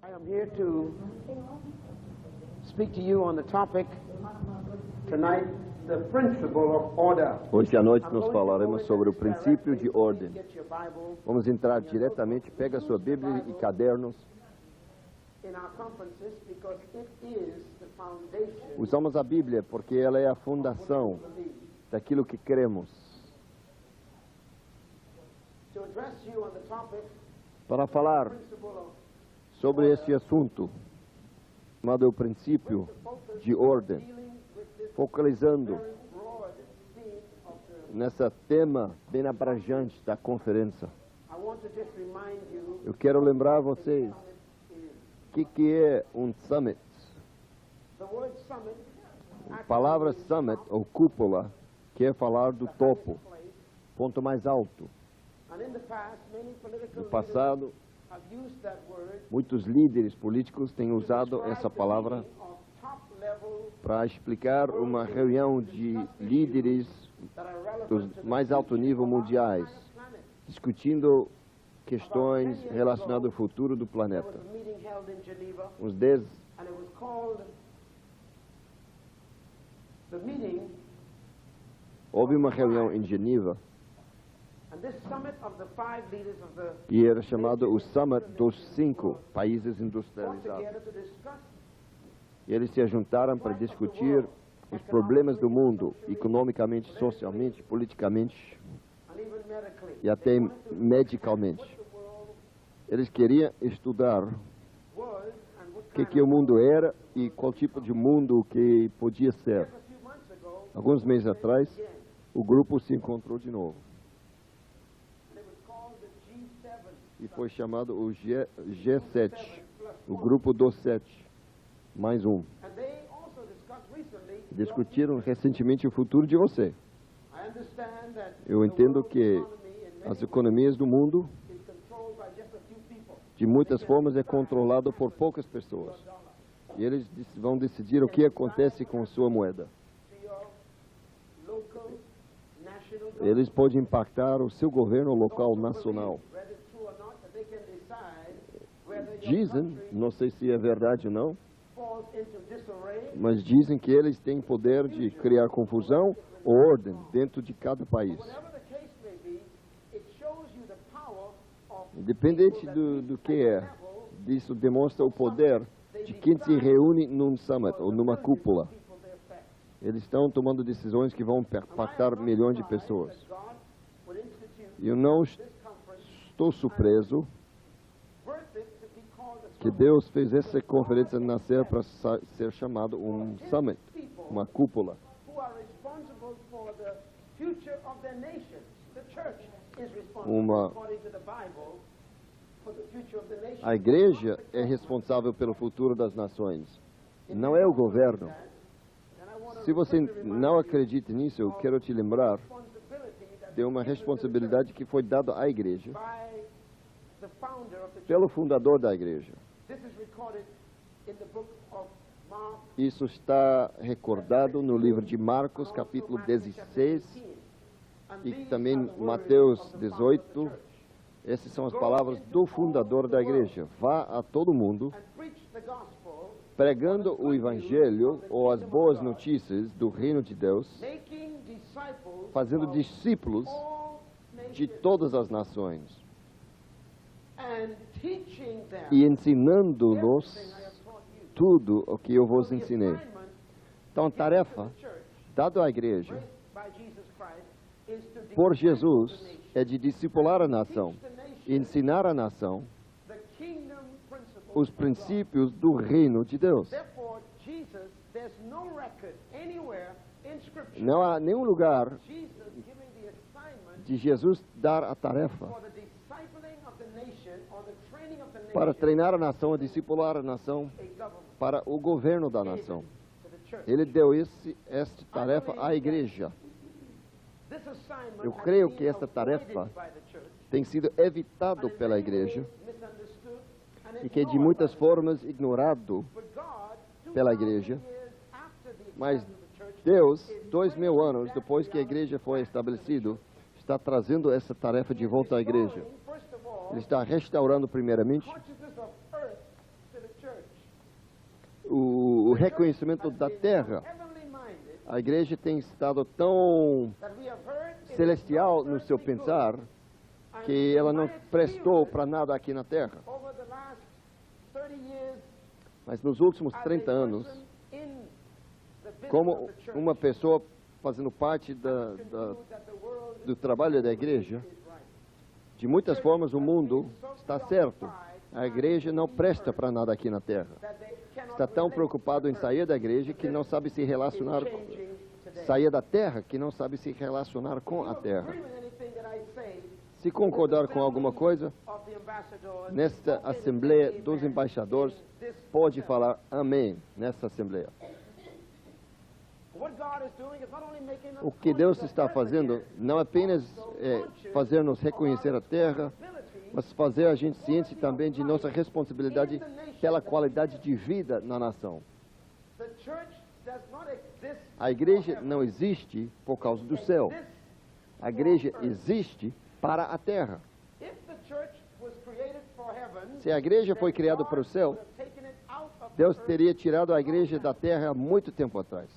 I am here to speak to you on the topic tonight, the principle of order. Hoje à noite nós falaremos sobre o princípio de ordem. Vamos entrar diretamente, pega sua Bíblia e cadernos. Usamos a Bíblia porque ela é a fundação daquilo que cremos. Para falar sobre esse assunto, chamado o princípio de ordem, focalizando nesse tema bem abrangente da conferência. Eu quero lembrar a vocês o que é um summit. A palavra summit, ou cúpula, quer falar do topo, ponto mais alto. No passado, muitos líderes políticos têm usado essa palavra para explicar uma reunião de líderes dos mais alto nível mundiais, discutindo questões relacionadas ao futuro do planeta. Houve uma reunião em Geneva e era chamado o Summit dos 5 países industrializados. E eles se juntaram para discutir os problemas do mundo, economicamente, socialmente, politicamente e até medicalmente. Eles queriam estudar o que o mundo era e qual tipo de mundo que podia ser. Alguns meses atrás, o grupo se encontrou de novo. E foi chamado o G7, o grupo dos 7, mais um. Discutiram recentemente o futuro de você. Eu entendo que as economias do mundo, de muitas formas, é controlado por poucas pessoas. E eles vão decidir o que acontece com sua moeda. Eles podem impactar o seu governo local, nacional. Dizem, não sei se é verdade ou não, mas dizem que eles têm poder de criar confusão ou ordem dentro de cada país. Independente do que é, isso demonstra o poder de quem se reúne num summit ou numa cúpula. Eles estão tomando decisões que vão impactar milhões de pessoas. Eu não estou surpreso que Deus fez essa conferência nascer para ser chamado um summit, uma cúpula. A igreja é responsável pelo futuro das nações, não é o governo. Se você não acredita nisso, eu quero te lembrar de uma responsabilidade que foi dada à igreja pelo fundador da igreja. Isso está recordado no livro de Marcos, capítulo 16, e também Mateus 18. Essas são as palavras do fundador da igreja. Vá a todo mundo, pregando o evangelho ou as boas notícias do reino de Deus, fazendo discípulos de todas as nações e ensinando-nos tudo o que eu vos ensinei. Então, a tarefa dada à igreja por Jesus é de discipular a nação, ensinar a nação os princípios do reino de Deus. Não há nenhum lugar de Jesus dar a tarefa para treinar a nação, a discipular a nação para o governo da nação. Ele deu esta tarefa à igreja. Eu creio que esta tarefa tem sido evitada pela igreja e que de muitas formas ignorado pela igreja. Mas Deus, 2000 anos depois que a igreja foi estabelecida, está trazendo essa tarefa de volta à igreja. Ele está restaurando primeiramente reconhecimento da terra. A igreja tem estado tão celestial no seu pensar que ela não prestou para nada aqui na terra. Mas nos últimos 30 anos, como uma pessoa fazendo parte do trabalho da igreja, de muitas formas o mundo está certo. A igreja não presta para nada aqui na terra. Está tão preocupado em sair da igreja que não sabe se relacionar, sair da terra que não sabe se relacionar com a terra. Se concordar com alguma coisa, nesta Assembleia dos Embaixadores, pode falar amém nessa Assembleia. O que Deus está fazendo não apenas fazer-nos reconhecer a terra, mas fazer a gente ciente também de nossa responsabilidade pela qualidade de vida na nação. A igreja não existe por causa do céu. A igreja existe para a terra. Se a igreja foi criada para o céu, Deus teria tirado a igreja da terra há muito tempo atrás.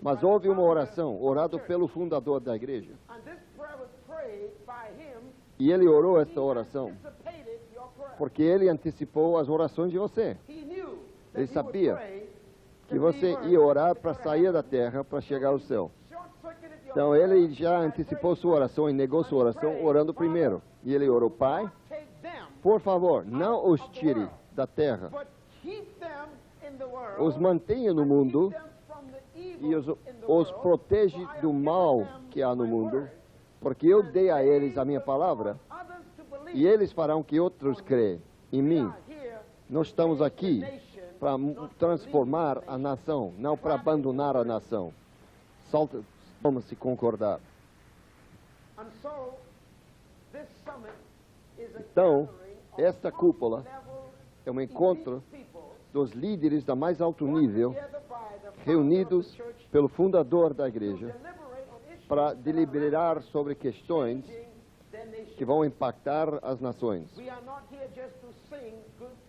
Mas houve uma oração, orada pelo fundador da igreja. E ele orou esta oração, porque ele antecipou as orações de você. Ele sabia que você ia orar para sair da terra, para chegar ao céu. Então ele já antecipou sua oração e negou sua oração orando primeiro. E ele orou: Pai, por favor, não os tire da terra, os mantenha no mundo e os protege do mal que há no mundo, porque eu dei a eles a minha palavra e eles farão que outros creem em mim. Nós estamos aqui para transformar a nação, não para abandonar a nação. Vamos se concordar. Então, esta cúpula é um encontro dos líderes da mais alto nível, reunidos pelo fundador da igreja, para deliberar sobre questões que vão impactar as nações.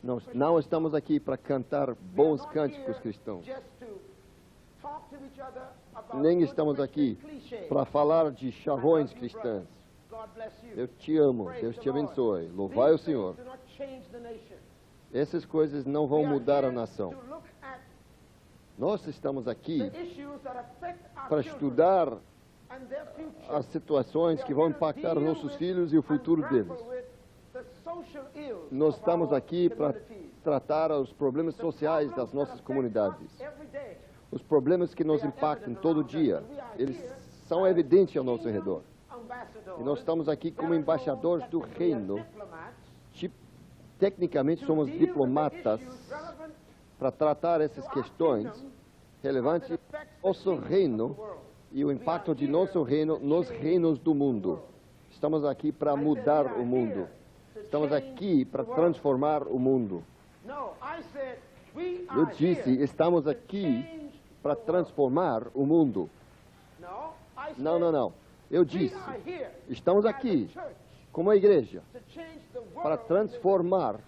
Nós não estamos aqui para cantar bons cânticos cristãos. Nem estamos aqui para falar de chavões cristãs. Eu te amo, Deus te abençoe, louvai o Senhor. Essas coisas não vão mudar a nação. Nós estamos aqui para estudar as situações que vão impactar nossos filhos e o futuro deles. Nós estamos aqui para tratar os problemas sociais das nossas comunidades. Os problemas que nos impactam todo dia, eles são evidentes ao nosso redor. E nós estamos aqui como embaixadores do reino. Tecnicamente somos diplomatas para tratar essas questões relevantes ao nosso reino e o impacto de nosso reino nos reinos do mundo. Estamos aqui para mudar o mundo. Estamos aqui para transformar o mundo. Eu disse, estamos aqui para transformar o mundo. Não. Eu disse, estamos aqui como a igreja para transformar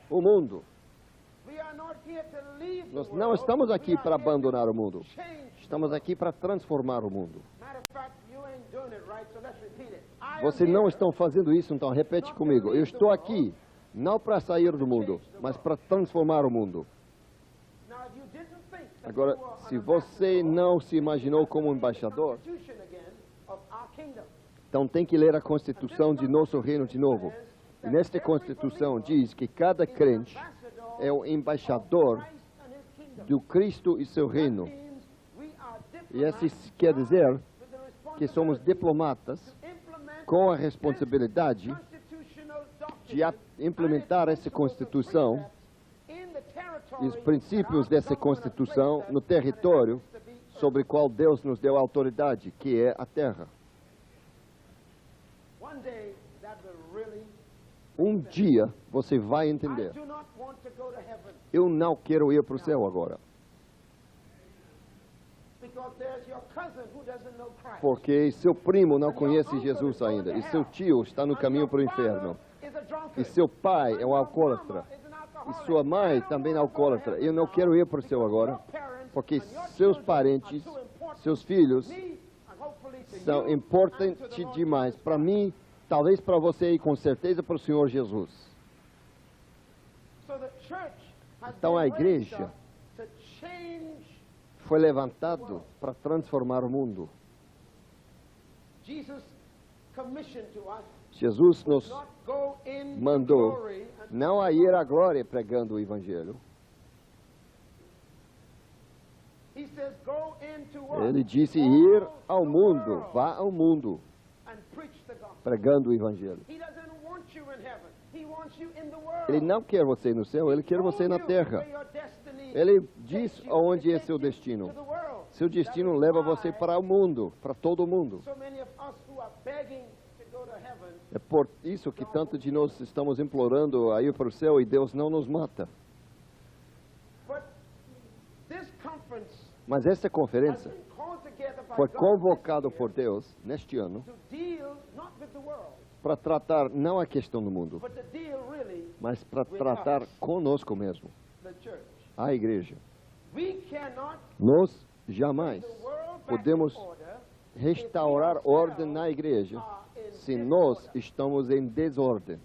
o mundo. Nós não estamos aqui para abandonar o mundo. Estamos aqui para transformar o mundo. Vocês não estão fazendo isso, então repete comigo. Eu estou aqui não para sair do mundo, mas para transformar o mundo. Agora, se você não se imaginou como embaixador, então tem que ler a Constituição de nosso reino de novo. E nesta Constituição diz que cada crente é o embaixador do Cristo e seu reino. E isso quer dizer que somos diplomatas com a responsabilidade de implementar essa Constituição e os princípios dessa Constituição no território sobre o qual Deus nos deu autoridade, que é a terra. Um dia você vai entender. Eu não quero ir para o céu agora. Porque seu primo não conhece Jesus ainda. E seu tio está no caminho para o inferno. E seu pai é um alcoólatra. e sua mãe também alcoólatra. Eu não quero ir para o céu agora, porque seus parentes, seus filhos, são importantes demais para mim, talvez para você e com certeza para o Senhor Jesus. Então a igreja foi levantada para transformar o mundo. Jesus nos mandou não a ir à glória pregando o Evangelho. Ele disse ir ao mundo, vá ao mundo, pregando o Evangelho. Ele não quer você no céu, Ele quer você na terra. Ele diz onde é seu destino. Seu destino leva você para o mundo, para todo o mundo. É por isso que tanto de nós estamos implorando a ir para o céu e Deus não nos mata. Mas essa conferência foi convocada por Deus neste ano para tratar não a questão do mundo, mas para tratar conosco mesmo, a igreja. Nós jamais podemos restaurar ordem na igreja se nós estamos em desordem.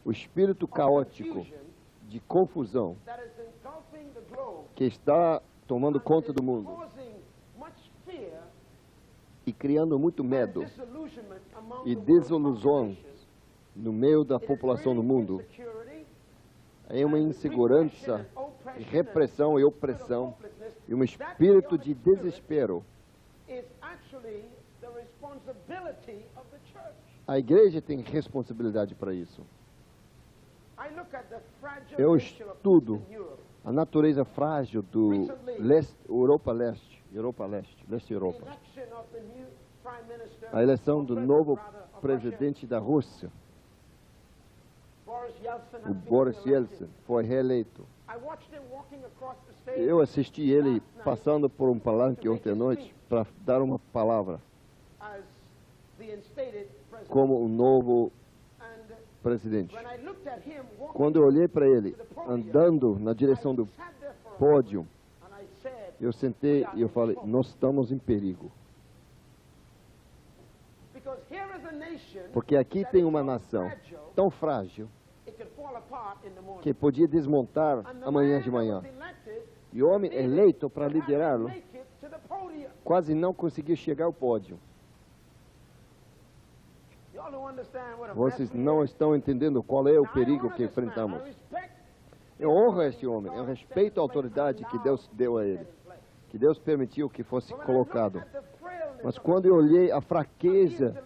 O espírito caótico de confusão que está tomando conta do mundo e criando muito medo e desilusão no meio da população do mundo, é uma insegurança, repressão e opressão e um espírito de desespero. A igreja tem responsabilidade para isso. Eu estudo a natureza frágil do Europa Leste. A eleição do novo presidente da Rússia, o Boris Yeltsin, foi reeleito. Eu assisti ele passando por um palanque ontem à noite para dar uma palavra como o novo presidente. Quando eu olhei para ele andando na direção do pódio, eu sentei e eu falei, nós estamos em perigo. Porque aqui tem uma nação tão frágil que podia desmontar amanhã de manhã. E o homem eleito para liderá-lo quase não conseguiu chegar ao pódio. Vocês não estão entendendo qual é o perigo que enfrentamos. Eu honro este homem, eu respeito a autoridade que Deus deu a ele, que Deus permitiu que fosse colocado. Mas quando eu olhei a fraqueza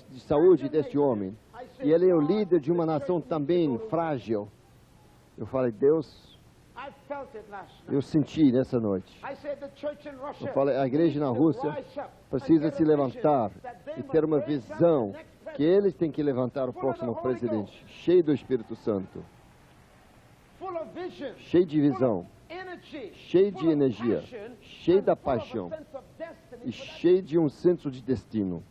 de saúde deste homem, e ele é o líder de uma nação também frágil, eu falei, Deus, eu senti nessa noite. Eu falei, a igreja na Rússia precisa se levantar e ter uma visão que eles têm que levantar o próximo presidente, cheio do Espírito Santo, cheio de visão, cheio de energia, cheio da paixão e cheio de um senso de destino.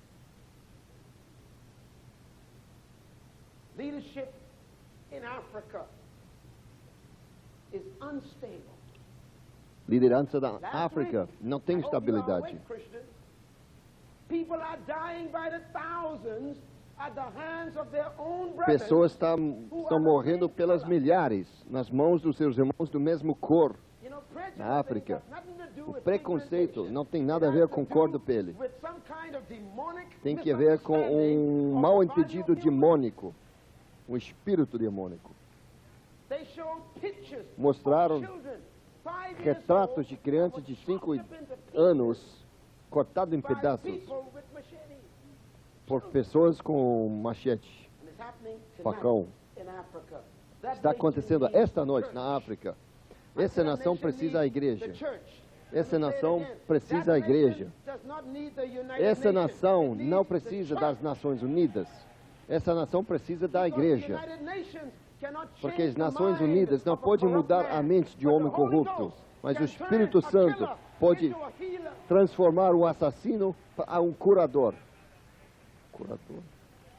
Leadership in Africa is unstable. Liderança da África não tem estabilidade. Pessoas estão morrendo pelas milhares nas mãos dos seus irmãos do mesmo cor. Na África, o preconceito não tem nada a ver com cor do pele. Tem que ver com um mal-entendido demônico, um espírito demônico. Mostraram retratos de crianças de 5 anos cortados em pedaços por pessoas com machete, facão. Está acontecendo esta noite na África. Essa nação precisa da igreja. Essa nação precisa da igreja. Essa nação não precisa das Nações Unidas. Essa nação precisa da igreja. Porque as Nações Unidas não podem mudar a mente de um homem corrupto. Mas o Espírito Santo pode transformar o assassino a um curador.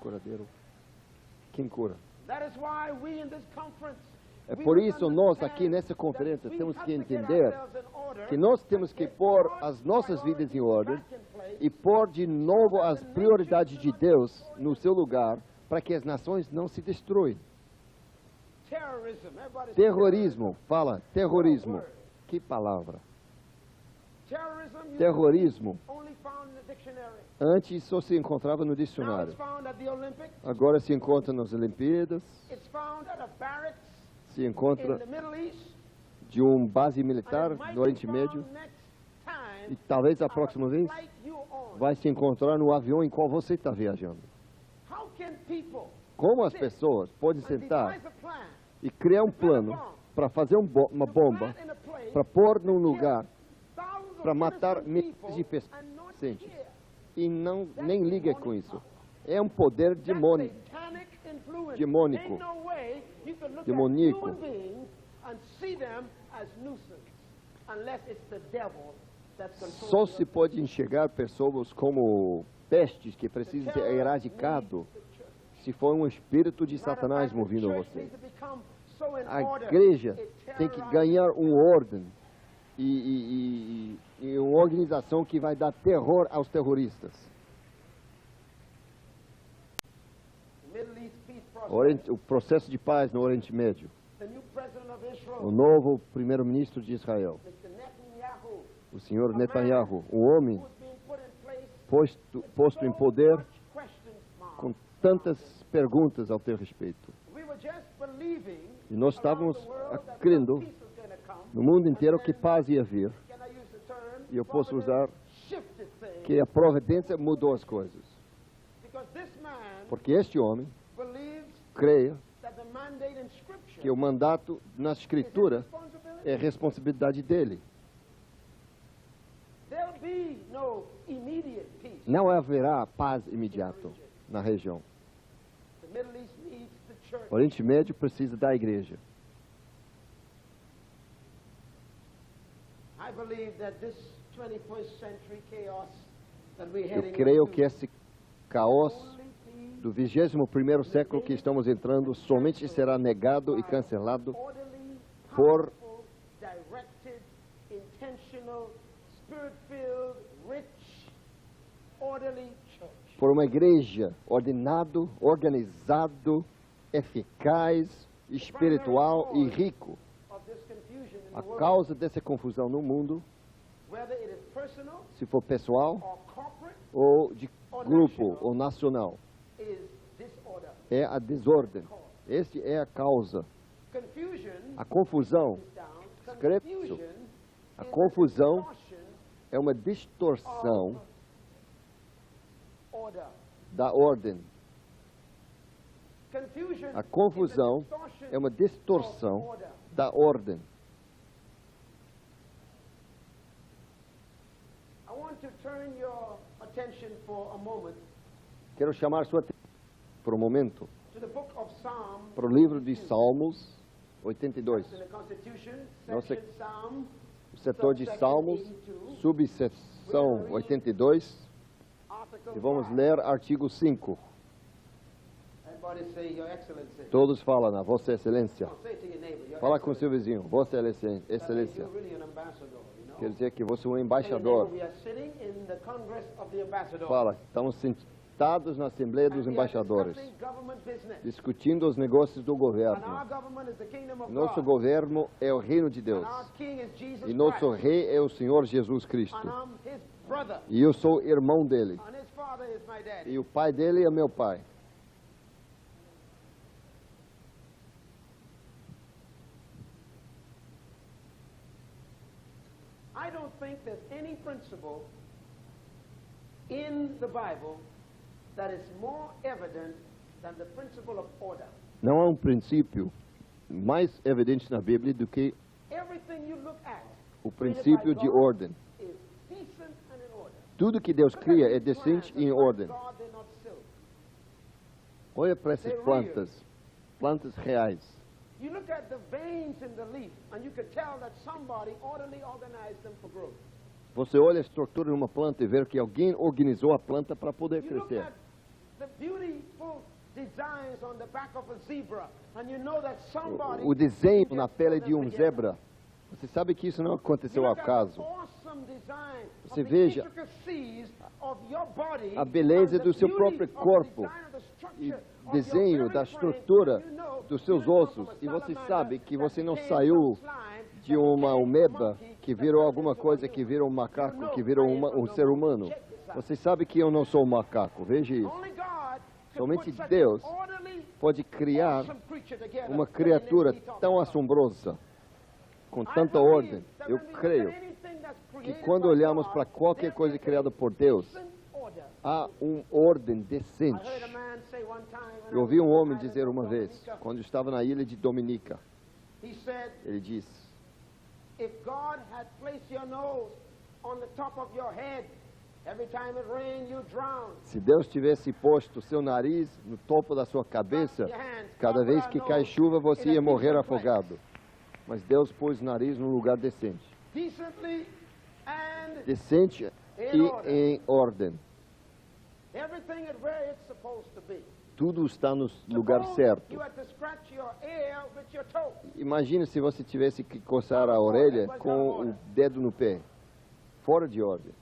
Curadeiro. quem cura. That is why we in this conference, É we por must isso nós aqui understand nessa conferência that we temos have que to get entender ourselves in order, que nós temos que get pôr God's as nossas vidas em priorities ordem back in place, e pôr de novo as prioridades de Deus no seu lugar para que as nações não se destruam. terrorism. Everybody say Terrorismo, fala, terrorismo. Que palavra? terrorism. You Terrorismo. only found in the dictionary. Antes só se encontrava no Now it's dicionário. found at the Olympics. Agora se encontra nas Olimpíadas, It's found at a barracks se in encontra the Middle East. de base And militar it might no be Oriente found Médio next time e talvez a on a próxima vez flight you're on. vai se encontrar no avião em qual você está viajando. How can people Como as pessoas podem and sentar devise a plan e criar um plano para fazer uma to bomba, plant in a place para pôr to num kill lugar thousands of para matar innocent milhares people de pessoas and not inocentes care? e nem liga com isso? É um poder That's demônico. satanic influence. Demônico. Ain't no way you can look Demoníaco. at human beings and see them as nuisance unless it's the devil that's Só controlling se us. pode enxergar pessoas como pestes que precisam ser erradicados se for um espírito de Satanás movendo vocês. A igreja tem que ganhar ordem e uma organização que vai dar terror aos terroristas. O processo de paz no Oriente Médio. O novo primeiro-ministro de Israel, o senhor Netanyahu, um homem posto em poder com tantas perguntas ao teu respeito. E nós estávamos crendo no mundo inteiro que paz ia vir. E eu posso usar que a providência mudou as coisas. Porque este homem creia que o mandato na Escritura é responsabilidade dele. Não haverá paz imediata na região. O Oriente Médio precisa da igreja. Eu creio que esse caos do 21º século que estamos entrando somente será negado e cancelado por uma igreja ordenado, organizado, eficaz, espiritual e rico. A causa dessa confusão no mundo, se for pessoal ou de grupo ou nacional, é a desordem. Essa é a causa. A confusão, escrito, a confusão é uma distorção da ordem. A confusão é uma distorção da ordem. Quero chamar sua atenção por um momento para o livro de Salmos 82. O setor de Salmos, subseção 82, e vamos ler artigo 5. Todos falam na Vossa Excelência. Fala com seu vizinho, Vossa Excelência. Quer dizer que você é um embaixador. Fala, estamos sentados na Assembleia dos Embaixadores, discutindo os negócios do governo. Nosso governo é o reino de Deus. E nosso rei é o Senhor Jesus Cristo. E eu sou irmão dele. E o pai dele é meu pai. I don't think there's any principle in the Bible that is more evident than the principle of order. Não há um princípio mais evidente na Bíblia do que Everything you look at o princípio de ordem. is decent and in order. Tudo que Deus cria é decente e em ordem. God, they're not silly. Olha para essas plantas reais. You look at the veins in the leaf, and you could tell that somebody orderly organized them for growth. Você olha a estrutura de uma planta e vê que alguém organizou a planta para poder You look crescer. at the beautiful designs on the back of a zebra, and you know that somebody O desenho na just pele put de them together. zebra. Você sabe que isso não aconteceu You ao look at the acaso. awesome design of Você the veja intricacies of your body a beleza and the do seu beauty próprio of the corpo design of the structure e of your desenho very da frame, estrutura and you know dos you seus come ossos. from a E você salamander sabe que that você não became saiu some slime, de that uma became ameba monkey, que that virou turned alguma into a coisa, que human. virou um You macaco, know que virou I am um no ser monkey. humano. Check this out. Você sabe que eu não sou um macaco. Veja isso. Only God can Somente put such Deus an orderly, pode criar awesome creature together uma that he criatura lets me talk tão about. assombrosa, com I tanta believe ordem. that Eu when we look creio at anything that's que created quando by olhamos God, para qualquer there coisa is criada a por Deus, decent order. há uma ordem I decente. heard a man say one time when Eu I ouvi was um in the homem island dizer of uma vez, Dominica, quando estava na ilha de Dominica, he said, ele disse: if God had placed your nose on the top of your head, every time it rained, you drowned. se Deus tivesse posto seu nariz no topo da sua cabeça, cada vez que cai chuva você ia morrer afogado. Mas Deus pôs o nariz num lugar decente. Decently and Decente e em ordem. everything is where it's supposed to be. Tudo está no lugar Suppose certo. you had to scratch your ear with your toe. Imagine se você tivesse que coçar a orelha com o dedo no pé. Fora de ordem.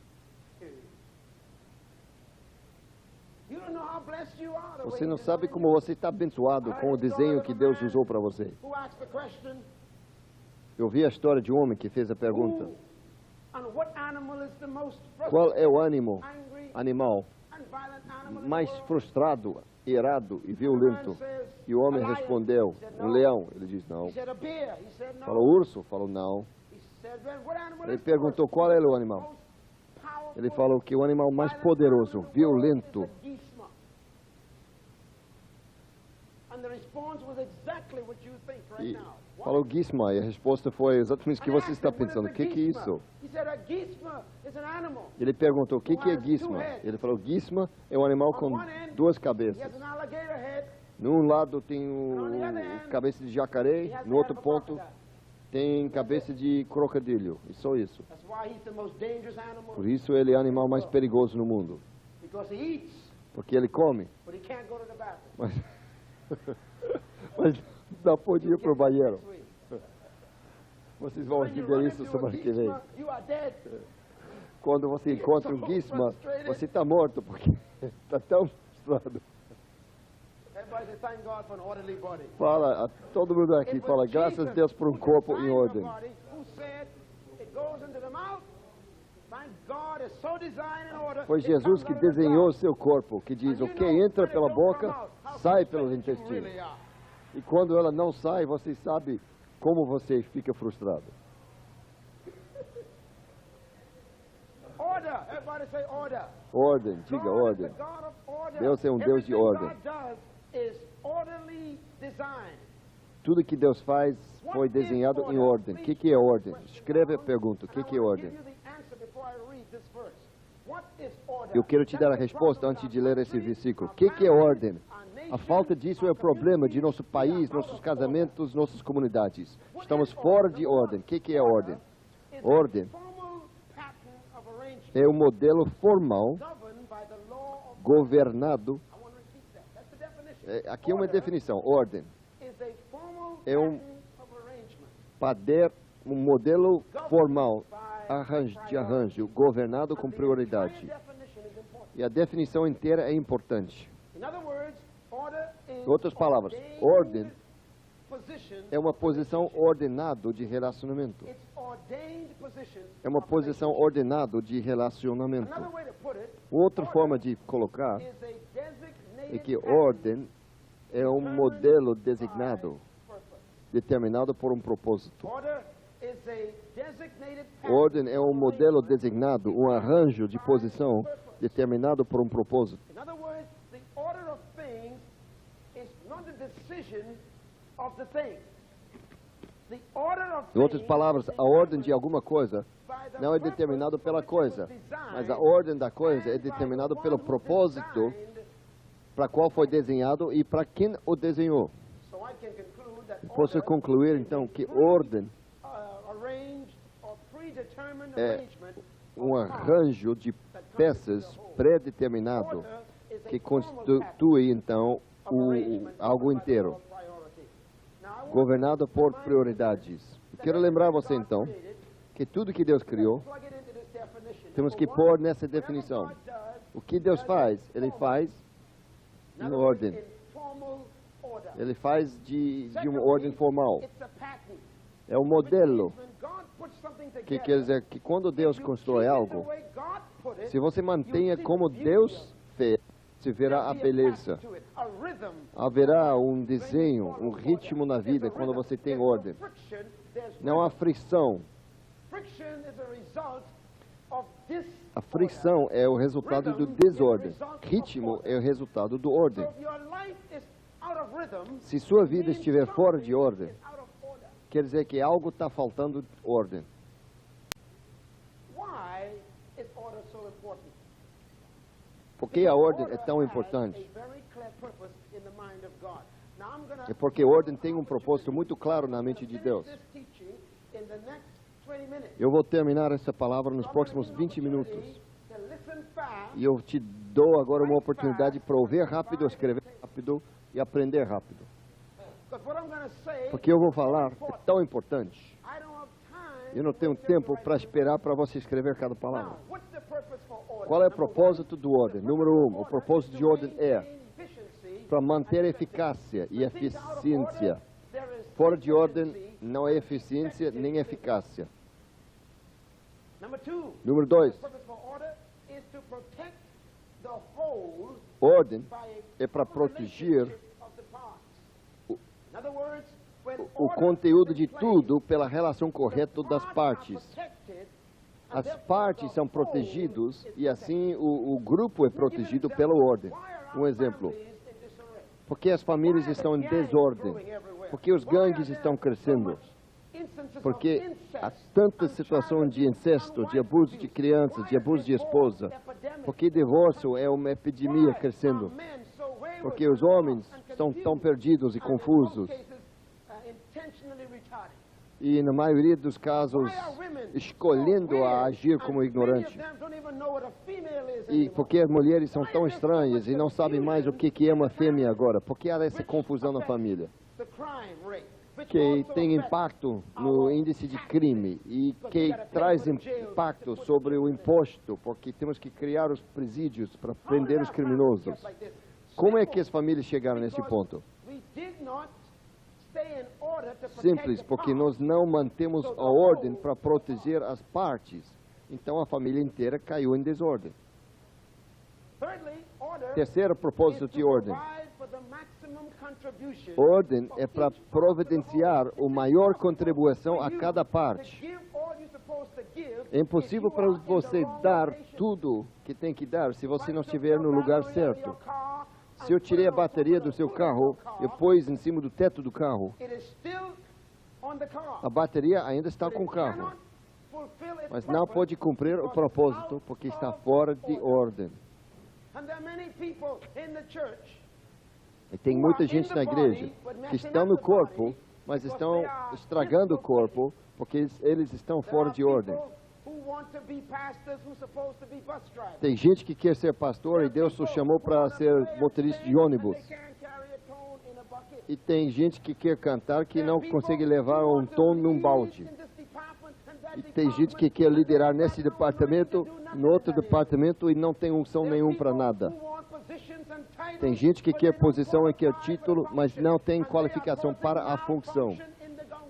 You don't know how blessed you are. The way Você não he sabe designed como you. você está abençoado com o desenho que Deus usou para você. Who asked the question, Eu vi a história de um homem que fez a pergunta: who and what animal is the most qual é o ânimo, angry animal and violent animal in mais the world? frustrado, irado e violento? E o homem respondeu: um leão. Ele disse não. He said a bear. He said no. Falou urso? Falou não. He said, "Then what animal Ele is the worst?" perguntou qual era o animal. Most powerful, Ele falou que o animal mais violent poderoso, animal in the world violento, is a geisma. And the response was exactly what you think right e now. What? falou Gizma. E a resposta foi exatamente o que And he você asked está him, "What pensando. is O a que é geisma?" isso? He said, a geisma is an animal. Ele perguntou: o que é Gizma? Ele falou: Gizma é um animal com duas He cabeças. has an alligator head. Num lado tem cabeça de jacaré, He has no the outro head of a ponto crocodile. tem cabeça de crocodilo. E só isso. That's why he's the most dangerous animal. Por isso ele é o animal mais perigoso no mundo. Because he eats, Porque ele come, but he can't go to the bathroom. mas não pode ir para o banheiro. Next week. Vocês vão When you ver run isso into a semana que vem. geisma, you are dead. Quando você encontra um Gizma, você está morto, porque está tão frustrado. Everybody say, thank God for an orderly body. Fala, a todo mundo aqui It was fala, graças a Jesus Deus por um who corpo em designed the ordem. body, who said, it goes into the mouth. Thank God it's so designed in order. Foi it Jesus comes que out of the desenhou o mouth. seu corpo, que diz, And o you que know, entra when it pela don't come boca, out, how sai pelos frustrated you intestinos. really are. E quando ela não sai, você sabe como você fica frustrado. Order. Everybody say order. Ordem, diga God is ordem. the God of order. Deus é um Deus de Everything ordem. God does is orderly design. Tudo que Deus faz foi desenhado em ordem. O que é ordem? Escreve a pergunta, o que é ordem? Eu quero te dar a resposta antes de ler esse versículo. O que é ordem? A falta disso é o problema de nosso país, nossos casamentos, nossas comunidades. Estamos fora de ordem. O que é ordem? Ordem é um modelo formal, governado. Aqui é uma definição. Ordem é um modelo formal de arranjo, governado com prioridade. E a definição inteira é importante. Em outras palavras, ordem é uma posição ordenada de relacionamento. É uma posição ordenada de relacionamento. Outra forma de colocar é que ordem é um modelo designado, determinado por um propósito. Ordem é um modelo designado, um arranjo de posição determinado por um propósito. Em outras palavras, a ordem de alguma coisa não é determinada pela coisa, mas a ordem da coisa é determinada pelo propósito para qual foi desenhado e para quem o desenhou. Posso concluir então que ordem é um arranjo de peças pré-determinado que constitui então algo inteiro, governado por prioridades. Quero lembrar você então que tudo que Deus criou, temos que pôr nessa definição. O que Deus faz, Ele faz em ordem. Ele faz de uma ordem formal. É um modelo, que quer dizer que quando Deus constrói algo, se você mantenha como Deus fez, se verá a beleza. Haverá um desenho, um ritmo na vida quando você tem ordem. Não há fricção. A fricção é o resultado do desordem. Ritmo é o resultado do ordem. Se sua vida estiver fora de ordem, quer dizer que algo está faltando ordem. Por que a ordem é tão importante? É porque a ordem tem um propósito muito claro na mente de Deus. Eu vou terminar essa palavra nos próximos 20 minutos. E eu te dou agora uma oportunidade para ouvir rápido, escrever rápido e aprender rápido. Porque eu vou falar é tão importante. Eu não tenho tempo para esperar para você escrever cada palavra. Qual é o propósito do ordem? Número 1, o propósito de ordem é para manter eficácia e eficiência. Fora de ordem não é eficiência nem eficácia. Número 2, ordem é para proteger o conteúdo de tudo pela relação correta das partes. As partes são protegidas e assim o grupo é protegido pela ordem. Um exemplo. Por que as famílias estão em desordem? Porque os gangues estão crescendo. Porque há tantas situações de incesto, de abuso de crianças, de abuso de esposa. Porque divórcio é uma epidemia crescendo. Porque os homens estão tão perdidos e confusos. E na maioria dos casos, escolhendo a agir como ignorante. E porque as mulheres são tão estranhas e não sabem mais o que é uma fêmea agora. Porque há essa confusão na família. Que tem impacto no índice de crime e que traz impacto sobre o imposto, porque temos que criar os presídios para prender os criminosos. Como é que as famílias chegaram nesse ponto? Simples, porque nós não mantemos a ordem para proteger as partes. Então a família inteira caiu em desordem. Terceiro propósito de ordem. Ordem é para providenciar a maior contribuição a cada parte. É impossível para você dar tudo que tem que dar se você não estiver no lugar certo. Se eu tirei a bateria do seu carro e pus em cima do teto do carro, a bateria ainda está com o carro, mas não pode cumprir o propósito porque está fora de ordem. E tem muita gente na igreja que estão no corpo, mas estão estragando o corpo porque eles estão fora de ordem. Tem gente que quer ser pastor e Deus o chamou para ser motorista de ônibus. E tem gente que quer cantar que não consegue levar um tom num balde. E tem gente que quer liderar nesse departamento, no outro departamento e não tem unção nenhum para nada. Tem gente que quer posição e quer título, mas não tem qualificação para a função.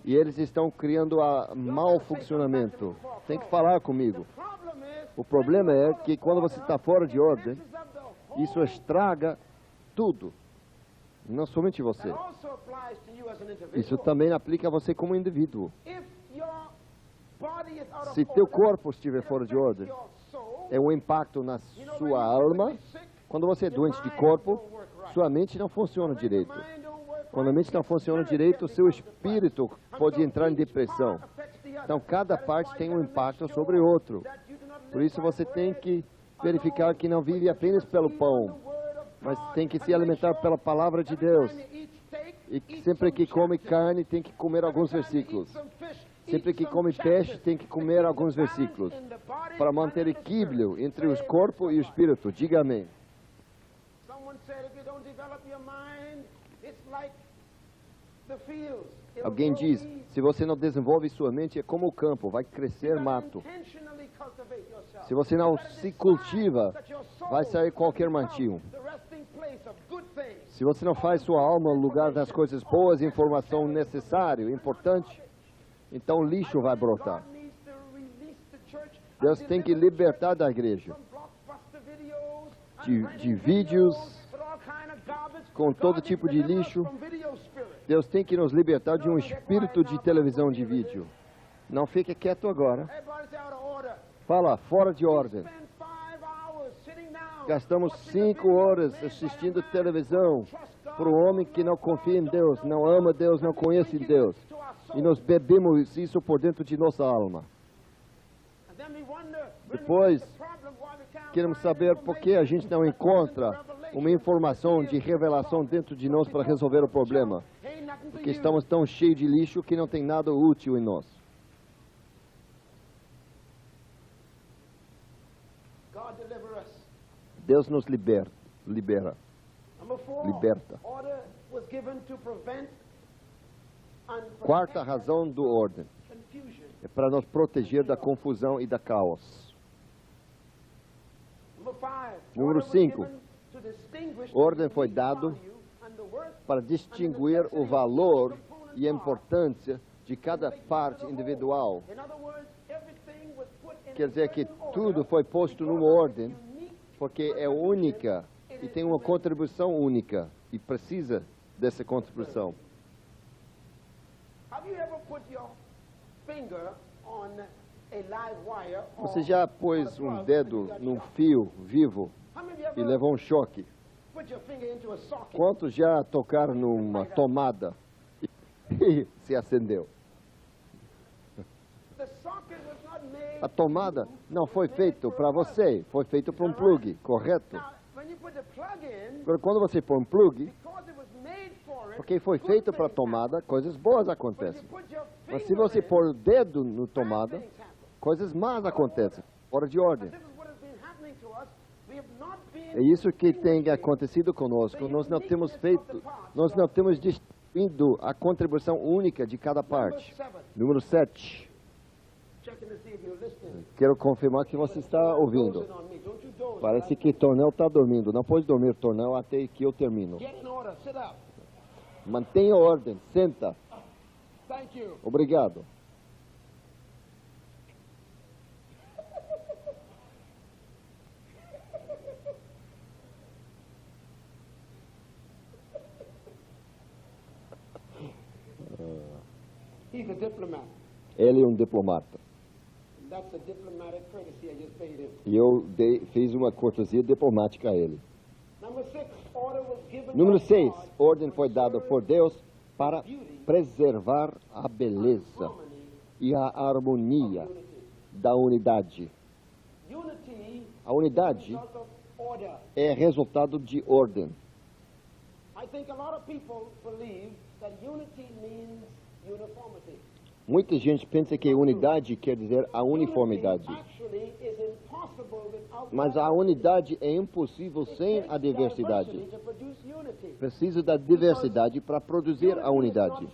E eles estão criando mau funcionamento. Tem que falar comigo. O problema é que quando você está fora de ordem, isso estraga tudo. Não somente você. Isso também aplica a você como indivíduo. Se teu corpo estiver fora de ordem, é um impacto na sua alma. Quando você é doente de corpo, sua mente não funciona direito. Quando a mente não funciona direito, seu espírito pode entrar em depressão. Então, cada parte tem um impacto sobre o outro. Por isso, você tem que verificar que não vive apenas pelo pão, mas tem que se alimentar pela palavra de Deus. E sempre que come carne, tem que comer alguns versículos. Sempre que come peixe, tem que comer alguns versículos. Para manter equilíbrio entre o corpo e o espírito. Diga amém. Alguém diz, se você não desenvolve sua mente, é como o campo, vai crescer mato. Se você não se cultiva, vai sair qualquer mantinho. Se você não faz sua alma no lugar das coisas boas, informação necessária, importante, então lixo vai brotar. Deus tem que libertar da igreja de vídeos com todo tipo de lixo. Deus tem que nos libertar de um espírito de televisão de vídeo. Não fique quieto agora. Fala, fora de ordem. Gastamos 5 horas assistindo televisão para um homem que não confia em Deus, não ama Deus, não conhece Deus. E nós bebemos isso por dentro de nossa alma. Depois, queremos saber por que a gente não encontra uma informação de revelação dentro de nós para resolver o problema. Porque estamos tão cheios de lixo que não tem nada útil em nós. Deus nos liberta. Quarta razão do ordem é para nos proteger da confusão e da caos. Número 5. Ordem foi dado para distinguir o valor e a importância de cada parte individual. Quer dizer que tudo foi posto numa ordem porque é única e tem uma contribuição única e precisa dessa contribuição. Você já pôs um dedo num fio vivo e levou um choque? Quantos já tocaram numa tomada e se acendeu? A tomada não foi feita para você, foi feita para um plug, correto? Quando você põe um plug, porque foi feito para a tomada, coisas boas acontecem. Mas se você pôr o dedo no tomada, coisas más acontecem, fora de ordem. É isso que tem acontecido conosco. Nós não temos distinguido a contribuição única de cada parte. Número 7. Quero confirmar que você está ouvindo. Parece que Tornel está dormindo. Não pode dormir, Tornel, até que eu termino. Mantenha ordem. Senta. Obrigado. Ele é um diplomata. E eu fiz uma cortesia diplomática a ele. Número 6. Ordem foi dada por Deus para preservar a beleza e a harmonia da unidade. A unidade é resultado de ordem. Muita gente pensa que unidade quer dizer a uniformidade. Mas a unidade é impossível sem a diversidade. Precisa da diversidade para produzir a unidade.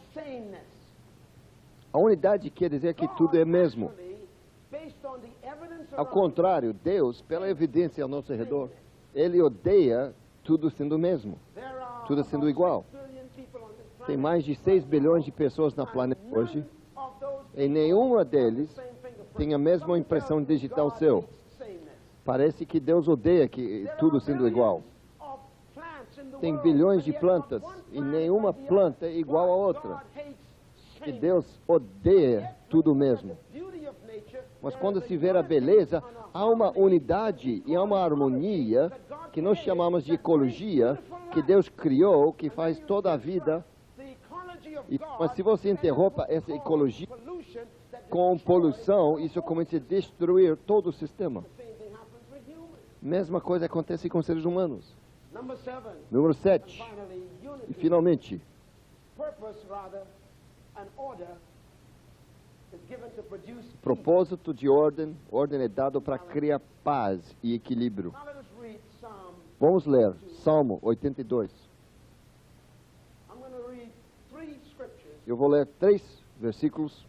A unidade quer dizer que tudo é mesmo. Ao contrário, Deus, pela evidência ao nosso redor, Ele odeia tudo sendo mesmo, tudo sendo igual. Tem mais de 6 bilhões de pessoas no planeta hoje. E nenhuma deles tem a mesma impressão digital seu. Parece que Deus odeia tudo sendo igual. Tem bilhões de plantas e nenhuma planta é igual a outra. E Deus odeia tudo mesmo. Mas quando se vê a beleza, há uma unidade e há uma harmonia que nós chamamos de ecologia, que Deus criou, que faz toda a vida. Mas se você interrompa essa ecologia com poluição, isso começa a destruir todo o sistema. Mesma coisa acontece com seres humanos. Número 7. E finalmente, propósito de ordem é dado para criar paz e equilíbrio. Vamos ler Salmo 82. going to read 3 scriptures Eu vou ler 3 versículos,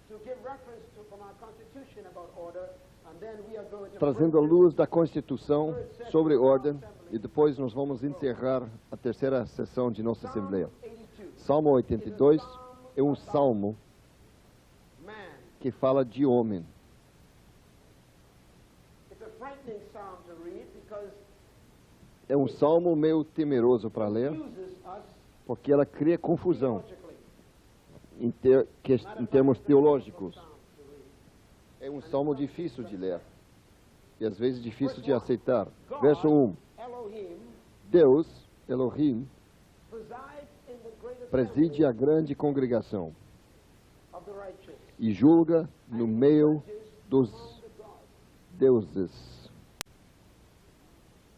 to give reference to from our Constitution about order, and then we are going to trazendo a luz da Constituição sobre ordem, e depois nós vamos encerrar a terceira sessão de nossa Assembleia. 82. Salmo 82 é um salmo Man, que fala de homem. it's a frightening psalm to read because É um salmo meio temeroso para it ler, uses us porque ela cria confusão theologically. em termos teológicos. É um salmo difícil de ler e às vezes difícil de aceitar. Verso 1. Elohim Deus, Elohim, presides in the great preside a grande congregação of the righteous. e julga no meio dos The God. deuses.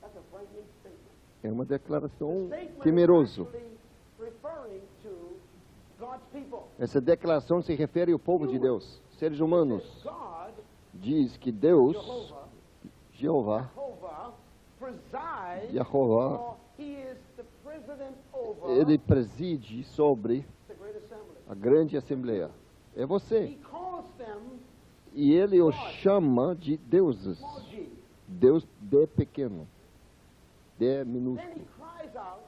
That's a frightening statement. É uma declaração Statement is temeroso. actually referring to God's people. Essa declaração se refere ao povo de Deus, seres humanos. God, Diz que Deus, Jehovah, Jeová, presides, Jehová, or he is the president over ele preside sobre the great assembly. a grande assembleia. É você. He calls them E ele os chama de deuses. small g. Deus de pequeno, de Then he minúsculo. cries out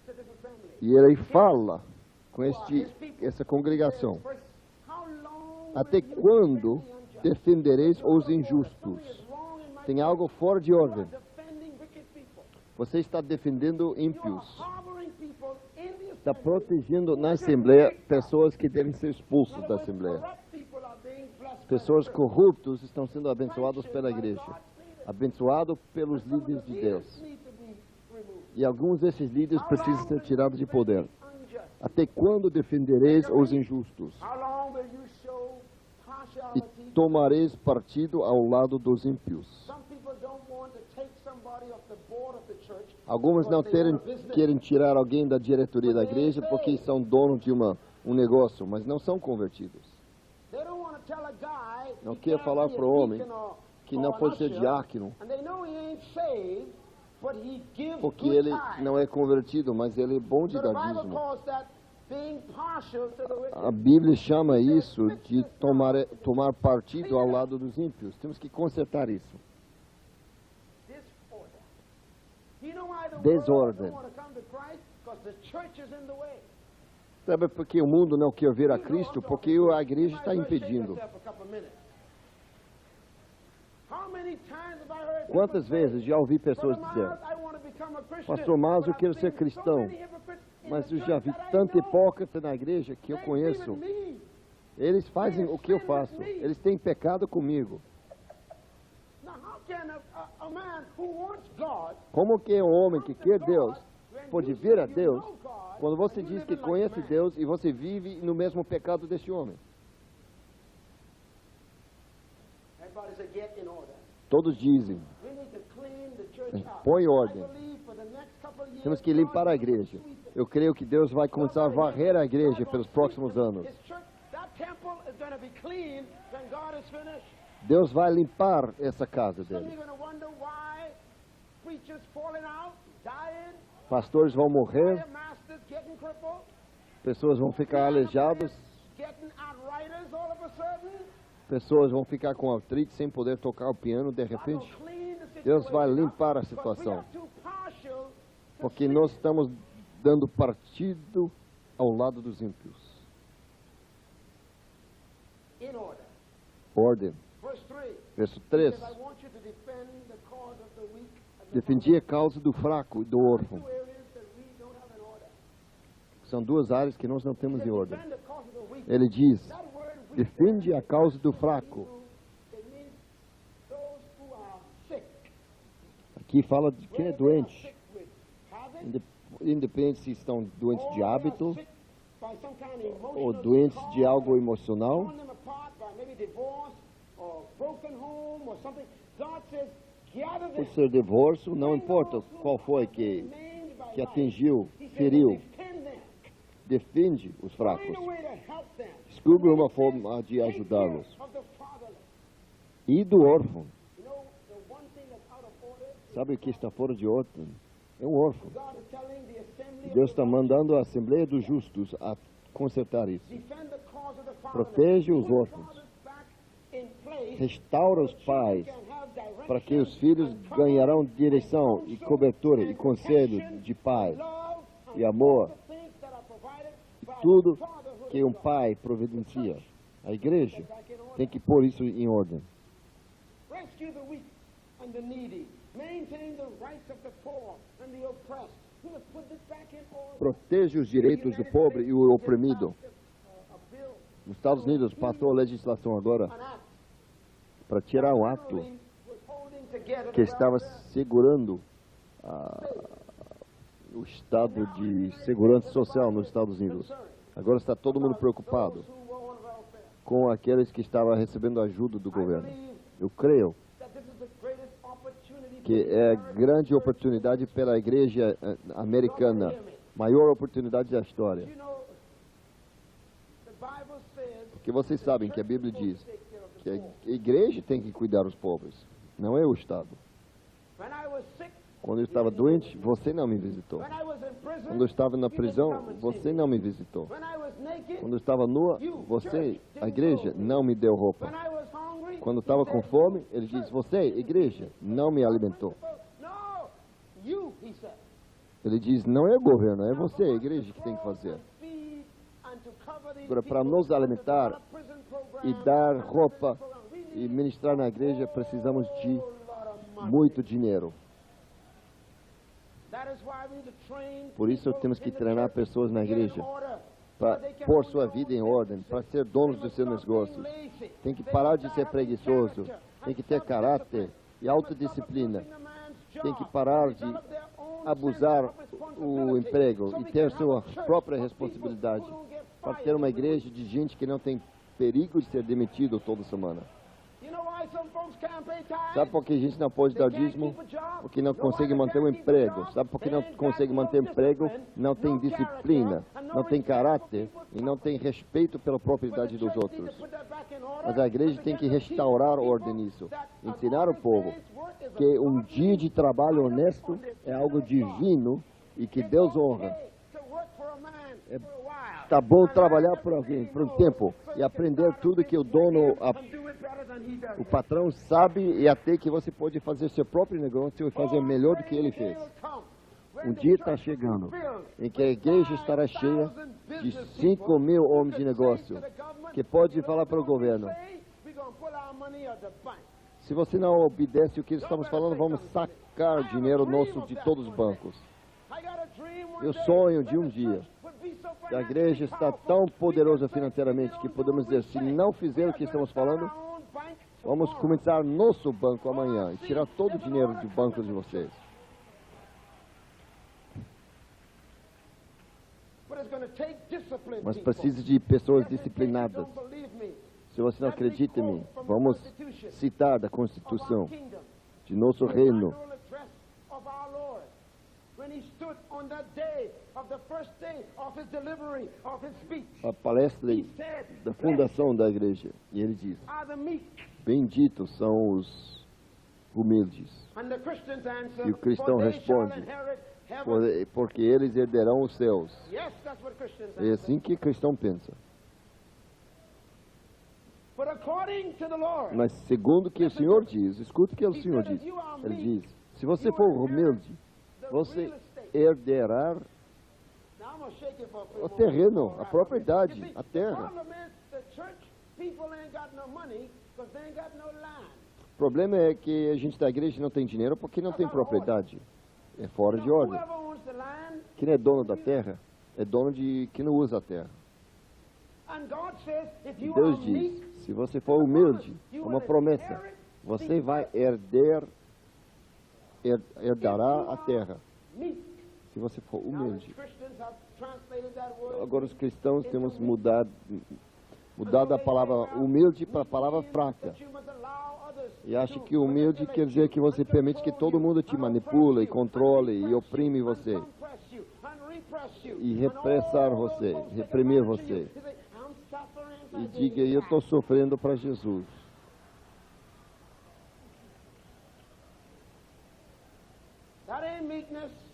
to this assembly. E ele fala com essa congregação. Verse, how long Até will you quando defend the unjust? defendereis os Something injustos? is wrong in my Tem life. algo fora de You ordem. are defending wicked people. Você está defendendo You are ímpios. harboring people in the Está assembly. protegendo na Assembleia pessoas que devem ser In expulsos other da words, Assembleia. corrupt people are being blessed by Pessoas the church. corruptos estão sendo abençoados Sanctioned pela by igreja. God's leaders. Abençoado pelos Some of the líderes de leaders Deus. need to be removed. E alguns desses líderes How precisam long ser will tirados you de poder. defend the unjust? Até quando defendereis os injustos? How long will you show E partiality? tomareis partido ao lado dos ímpios. Some people don't want to take somebody off the board of the church Alguns não because they own a querem business. tirar alguém da diretoria da igreja porque são donos de um negócio, mas não são convertidos. They don't want to tell a guy Não he quer can't falar be a pro homem deacon or que não an pode ser usher, diácono, and they know he ain't saved, but he gives porque good ele tithes. não é convertido, mas ele é bom de So the dar Bible dízimo. calls that being partial to the wicked. A Bíblia chama isso de tomar partido ao lado dos ímpios. Temos que consertar isso. Disorder. Do you know why the Desordem. world don't want to come to Christ? Because the church is in the way. Sabe por que o mundo não quer vir a Cristo? Porque a igreja está impedindo. Quantas vezes já ouvi pessoas dizer: Pastor Mas, eu quero ser cristão, mas eu já vi tanto hipócrita na igreja que eu conheço. Eles fazem o que eu faço. Eles têm pecado comigo. Como que um homem que quer Deus pode vir a Deus quando você diz que conhece Deus e você vive no mesmo pecado desse homem? Todos dizem: põe ordem. Temos que limpar a igreja. Eu creio que Deus vai começar a varrer a igreja pelos próximos anos. Deus vai limpar essa casa dele. Pastores vão morrer, pessoas vão ficar aleijadas, pessoas vão ficar com artrite sem poder tocar o piano de repente. Deus vai limpar a situação, porque nós estamos dando partido ao lado dos ímpios. Ordem. Verso 3. Defendi a causa do fraco e do órfão. São duas áreas que nós não temos em ordem. Ele diz: defende a causa do fraco. Aqui fala de quem é doente. Independente se estão doentes de hábito ou doentes de algo emocional. Por ser divórcio, não importa qual foi que atingiu, feriu. Defende os fracos. Descubra uma forma de ajudá-los. E do órfão. Sabe o que está fora de ordem? É um órfão. Deus está mandando a Assembleia dos Justos a consertar isso. Protege os órfãos. Restaura os pais, para que os filhos ganharão direção e cobertura e conselho de pai e amor. E tudo que um pai providencia. A igreja tem que pôr isso em ordem. Protege os direitos do pobre e o oprimido. Nos Estados Unidos passou a legislação agora para tirar um ato que estava segurando o estado de segurança social nos Estados Unidos. Agora está todo mundo preocupado com aqueles que estavam recebendo ajuda do governo. Eu creio que é a grande oportunidade pela igreja americana, maior oportunidade da história. Porque vocês sabem que a Bíblia diz que a igreja tem que cuidar dos pobres, não é o Estado. Quando eu estava doente, você não me visitou. Quando eu estava na prisão, você não me visitou. Quando eu estava nua, você, a igreja, não me deu roupa. Quando eu estava com fome, ele diz, você, igreja, não me alimentou. Ele diz, não é o governo, é você, a igreja, que tem que fazer. Agora, para nos alimentar e dar roupa e ministrar na igreja, precisamos de muito dinheiro. Por isso temos que treinar pessoas na igreja para pôr sua vida em ordem, para ser donos dos seus negócios. Tem que parar de ser preguiçoso, tem que ter caráter e autodisciplina. Tem que parar de abusar o emprego e ter sua própria responsabilidade, para ter uma igreja de gente que não tem perigo de ser demitido toda semana. Sabe por que a gente não pode dar dízimo? Porque não consegue manter um emprego. Sabe por que não consegue manter um emprego? Não tem disciplina, não tem caráter e não tem respeito pela propriedade dos outros. Mas a igreja tem que restaurar a ordem nisso. Ensinar o povo que um dia de trabalho honesto é algo divino e que Deus honra. Tá bom trabalhar por alguém, por um tempo, e aprender tudo que o dono, o patrão sabe, e até que você pode fazer seu próprio negócio e fazer melhor do que ele fez. Um dia está chegando em que a igreja estará cheia de 5.000 homens de negócio que pode falar para o governo: se você não obedece o que estamos falando, vamos sacar dinheiro nosso de todos os bancos. Eu sonho de um dia que a igreja está tão poderosa financeiramente que podemos dizer, se não fizer o que estamos falando, vamos começar nosso banco amanhã e tirar todo o dinheiro do banco de vocês. Mas precisa de pessoas disciplinadas. Se você não acredita em mim, vamos citar da Constituição de nosso reino. A palestra da fundação da igreja. E ele diz: benditos são os humildes. E o cristão responde: porque eles herderão os céus. É assim que o cristão pensa. Mas segundo o que o Senhor diz, escuta o que o Senhor diz. Ele diz: se você for humilde, você herderá o terreno, a propriedade, a terra. O problema é que a gente da igreja não tem dinheiro porque não tem propriedade. É fora de ordem. Quem é dono da terra é dono de quem não usa a terra. Deus diz: se você for humilde, é uma promessa, você vai herdará a terra. Se você for humilde. Agora os cristãos temos mudado a palavra humilde para a palavra fraca. E acha que humilde quer dizer que você permite que todo mundo te manipule, controle e oprime você. E repressar você, reprimir você. E diga: eu estou sofrendo para Jesus.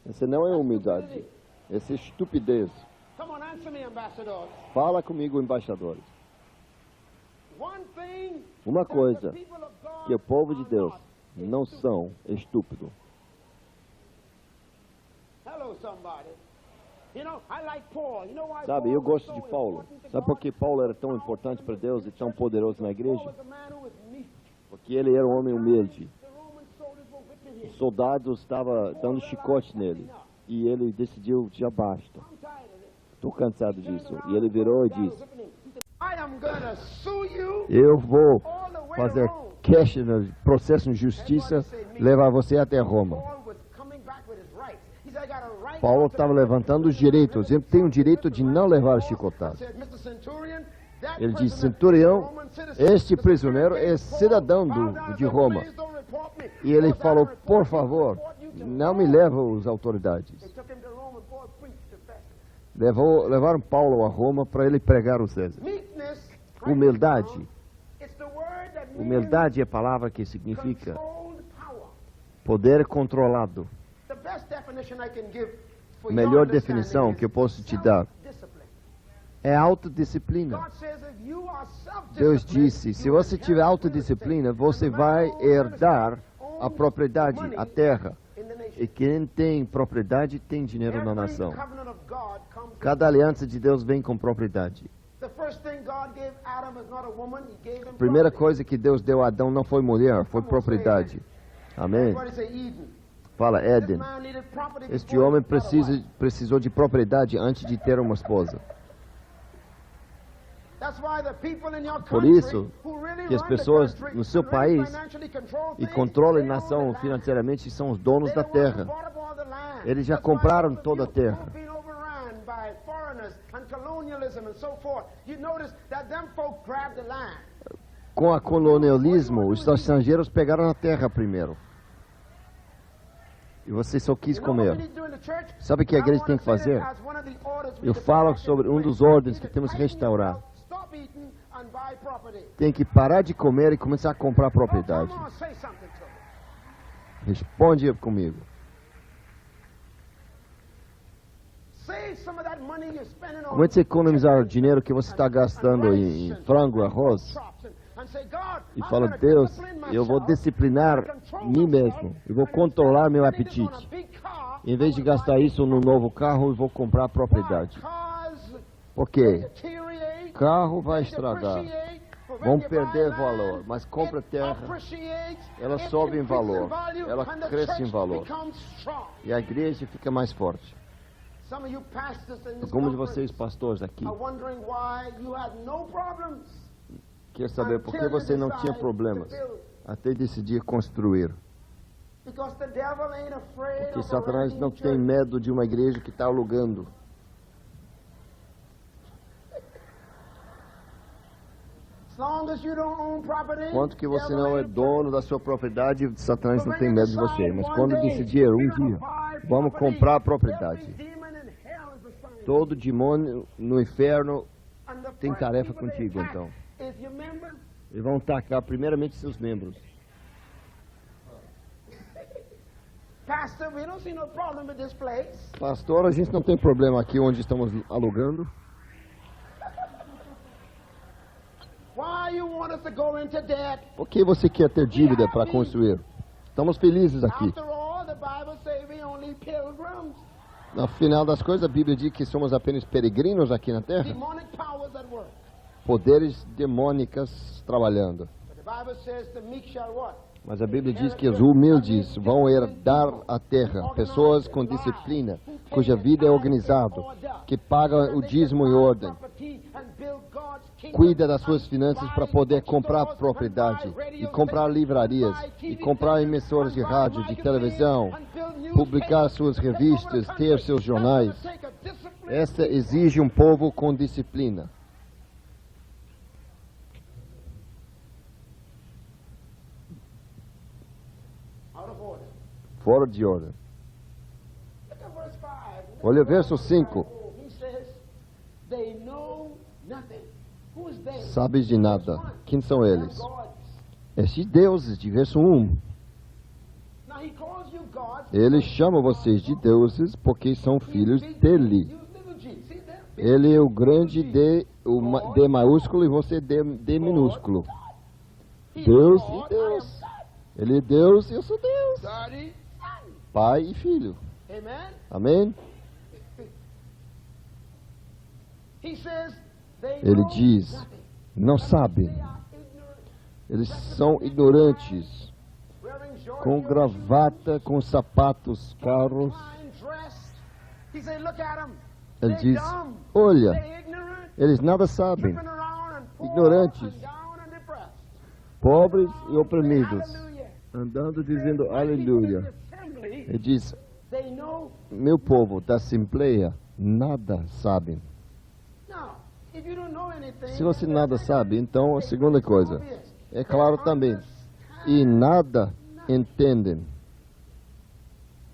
Essa não é humildade. Essa é estupidez. Come on, answer me, ambassadors. Fala comigo, embaixadores. One thing Uma that coisa the people of God que o povo de are Deus not. não são estúpidos. Hello, somebody. You know, I like Paul. You know why Sabe, Paul eu was gosto so de Paulo. important to Sabe God? por que Paulo era tão importante para Deus e tão poderoso na Paul igreja? was a man who was meek. Porque ele era um homem humilde. The Roman soldiers were whipping him. Os soldados estavam dando chicote nele. E ele decidiu, já basta. I'm tired of it. Estou cansado disso. E ele virou e disse, I am gonna sue you eu vou all the way fazer to Rome. cash, processo de justiça, levar você até Roma. Paul was coming back with his rights. He said, I got a right Paulo not to- estava levantando os direitos. Ele tem o direito de não levar chicotado. Said, "Mr. Centurion, that Ele disse, prisoner centurião, is a Roman citizen." este prisioneiro é cidadão de Roma. Please don't report me. E ele Because I falou, report por you, favor, report you to não me Rome. leva às autoridades. They took him to Rome and Paul preached to Festus. Levaram Paulo a Roma para ele pregar o César. Meekness, Humildade. it's the word that means Humildade é a palavra que significa controlled power. poder controlado. The best definition I can give for Melhor your definição understanding que eu is posso te dar self-discipline. é autodisciplina. God says if you are Deus self-disciplined, disse, se you você inherit tiver real autodisciplina, estate. você And the vai man who herdar owns a propriedade, money a terra. in the nation. E quem tem propriedade tem dinheiro na Every nação. covenant of God comes with Cada aliança de Deus vem com propriedade. The first thing God gave Adam is not a woman, he gave him A primeira property. coisa que Deus deu a Adão não foi mulher, foi propriedade. Amém? Everybody say Eden. Fala, This Éden. man needed property Este before homem he got a wife. precisou de propriedade antes de ter uma esposa. That's why the people in your Por country isso who really que as run the pessoas country no seu and really país financially control e things, controlam a they own nação the land. financeiramente são os donos They're da the ones who terra. bought up all the land. Eles já That's why compraram those of toda a you terra. who've been overrun by foreigners and colonialism and so forth, you notice that them folk grabbed the land. Com o colonialismo, os estrangeiros pegaram a terra primeiro. E você só quis You know what we comer. need to do in the church? Sabe o que a I igreja wanna tem que say that fazer? as one of the orders we Eu need to falo practice sobre um in dos the church. ordens que You temos que need to restaurar. Stop eating and buy property. Tem que parar de comer e começar a comprar Oh, propriedade. come on, say something to me. Responde comigo. Save some of that money you're spending on Comece a economizar o dinheiro que você está gastando em frango, arroz. E fala, Deus, eu vou disciplinar mim mesmo. Eu vou controlar meu apetite. Em vez de gastar isso num novo carro, eu vou comprar propriedade. Por quê? Carro vai estragar. Vão perder valor. Mas compra terra, ela sobe em valor. Ela cresce em valor. E a igreja fica mais forte. Alguns de vocês, pastores aqui, quer saber por que você não tinha problemas até decidir construir. Porque Satanás não tem medo de uma igreja que está alugando. Quanto que você não é dono da sua propriedade, Satanás não tem medo de você. Mas quando decidir um dia, vamos comprar a propriedade. Todo demônio no inferno tem tarefa contigo, então. E vão atacar primeiramente seus membros. Pastor, a gente não tem problema aqui onde estamos alugando. Por que você quer ter dívida para construir? Estamos felizes aqui. No final das coisas, a Bíblia diz que somos apenas peregrinos aqui na terra. Poderes demônicas trabalhando. Mas a Bíblia diz que os humildes vão herdar a terra. Pessoas com disciplina, cuja vida é organizada, que pagam o dízimo em ordem. Cuida das suas finanças para poder comprar propriedade e comprar livrarias e comprar emissoras de rádio, de televisão, publicar suas revistas, ter seus jornais. Essa exige um povo com disciplina. Fora de ordem. Olha o verso 5. Sabes de nada. Quem são eles? Esses deuses, de verso 1. Now he calls you gods. Ele chama vocês de deuses porque são filhos dele. Use little g. See that? Ele é o grande D, D maiúsculo e você D minúsculo. Deus e Deus. Ele é Deus e eu sou Deus. Daddy, Pai e filho. amen. Amém? He says they Ele know diz, nothing. não sabem. They are ignorant. Eles são ignorantes. Wearing short Com heels, gravata, com sapatos caros. fine dress. He said, look at them. Ele They're diz, dumb. olha, They're ignorant. eles nada sabem. Tripping around and poor Ignorantes. and down and depressed. Pobres e oprimidos. Hallelujah. Andando dizendo My people in aleluia. the assembly, Ele diz, they know. meu povo da Assembleia nada sabem. Now, if you don't know anything, Se você nada sabe, então a segunda coisa, é claro também, e nada entendem.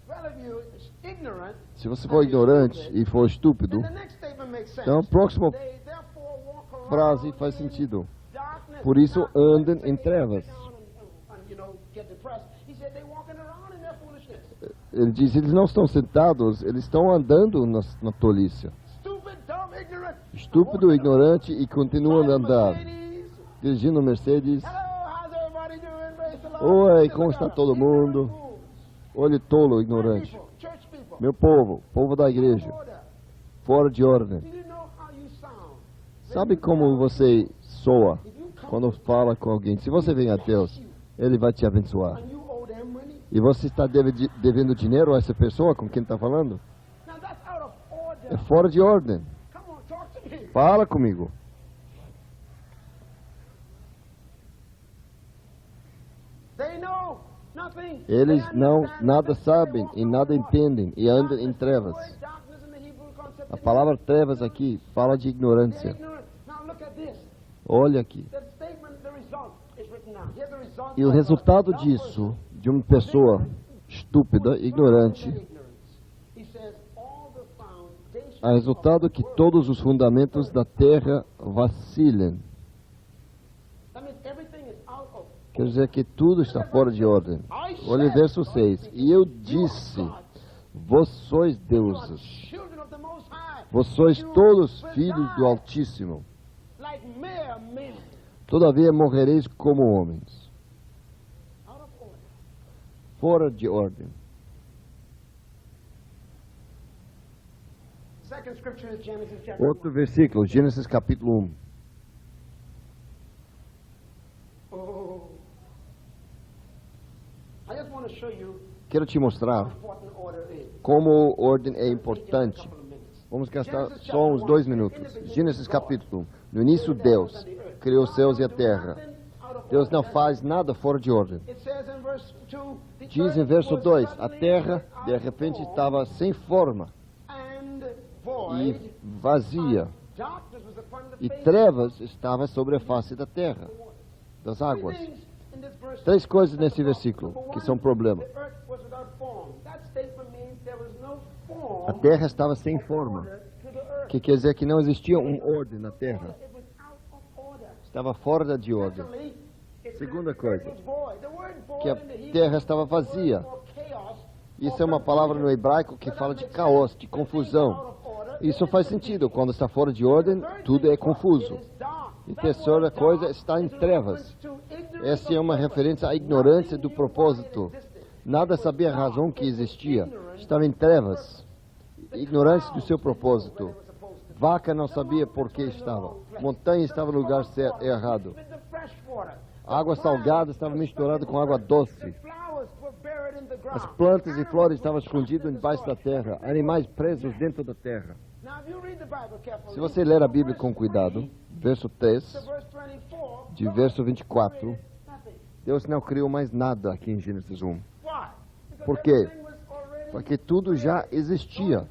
Well, if you're ignorant, Se você for ignorante e for estúpido, then the next statement makes sense. então a próxima They therefore walk around frase faz in sentido. darkness. Por isso Not andem because em they trevas. sit down and, you know, get depressed. He said they're walking around in their foolishness. Ele diz, eles não estão sentados, eles estão andando na tolice. Stupid, dumb, ignorant. Estúpido, ignorante e continuam a Driving andar. Mercedes. Dirigindo Mercedes. Hello, how's everybody doing? Praise the Lord. Oi, Look como at está us, todo ignorant mundo? fools. Olhe tolo, My ignorante. people, church people. Meu povo da igreja, Order. fora de ordem. Do you know how you sound? Sabe como você soa If you come quando fala com alguém? Se você vem a Deus, Ele vai te abençoar. and you owe them money, E você está devendo dinheiro a essa pessoa com quem está falando? now that's out of order. É fora de ordem. Come on, talk to me. Fala comigo. They know nothing. Eles They não understand nada nothing. sabem They e walk nada around. entendem e andam em Darkness, trevas. the word darkness in the Hebrew concept A is palavra trevas aqui fala de they're ignorância. ignorant. Now look at this. Olha aqui. The statement, the result is written down. Here's the result E o of resultado a dumb disso, de uma pessoa estúpida, ignorante, He says, all the foundations a resultado que todos os fundamentos da terra vacilem. That means everything is out of. Quer dizer que tudo está fora de ordem. Olha o verso 6. E eu disse, vós sois deuses, Children of the Most High. vós sois todos filhos do Altíssimo. Like mere men. Todavia morrereis como homens. Out of order. Fora de ordem. Second scripture is Genesis chapter Outro 1. versículo, Gênesis capítulo 1. Oh. I just want to show you Quero te how mostrar important order is. como ordem é Take importante. just a couple of minutes. Vamos gastar só uns 2 minutos. Gênesis capítulo 1. No início, Deus criou os céus e a terra. Nothing out of Deus order. não faz nada fora de ordem. It says in verse 2, the Diz em earth verso was 2, a suddenly terra out de of repente form estava sem forma and e void, vazia, and darkness was upon the e face trevas estava sobre a face da terra, das Three águas. things in this verse. 3 coisas nesse versículo Number que one, são problema. the earth was without form. That statement means there was no form A terra estava sem forma, order to the earth. que quer dizer que não existia ordem na terra. It was out of order. Estava fora de ordem. Secondly, it Segunda says coisa, it was void. The word void que a in the Hebrew terra estava is the word vazia. for chaos, Isso é uma palavra no hebraico que fala de caos, de confusão. Isso faz sentido. Quando está fora de ordem, tudo é confuso. E terceira coisa, está em trevas. Essa é uma referência à ignorância do propósito. Nada sabia a razão que existia. Estava em trevas. Ignorância do seu propósito. Vaca não sabia por que estava. Montanha estava no lugar errado. Água salgada estava misturada com água doce. As plantas e flores estavam escondidas debaixo da terra. Animais presos dentro da terra. Se você ler a Bíblia com cuidado, verso 3, de verso 24, Deus não criou mais nada aqui em Gênesis 1. Por quê? Porque tudo já existia.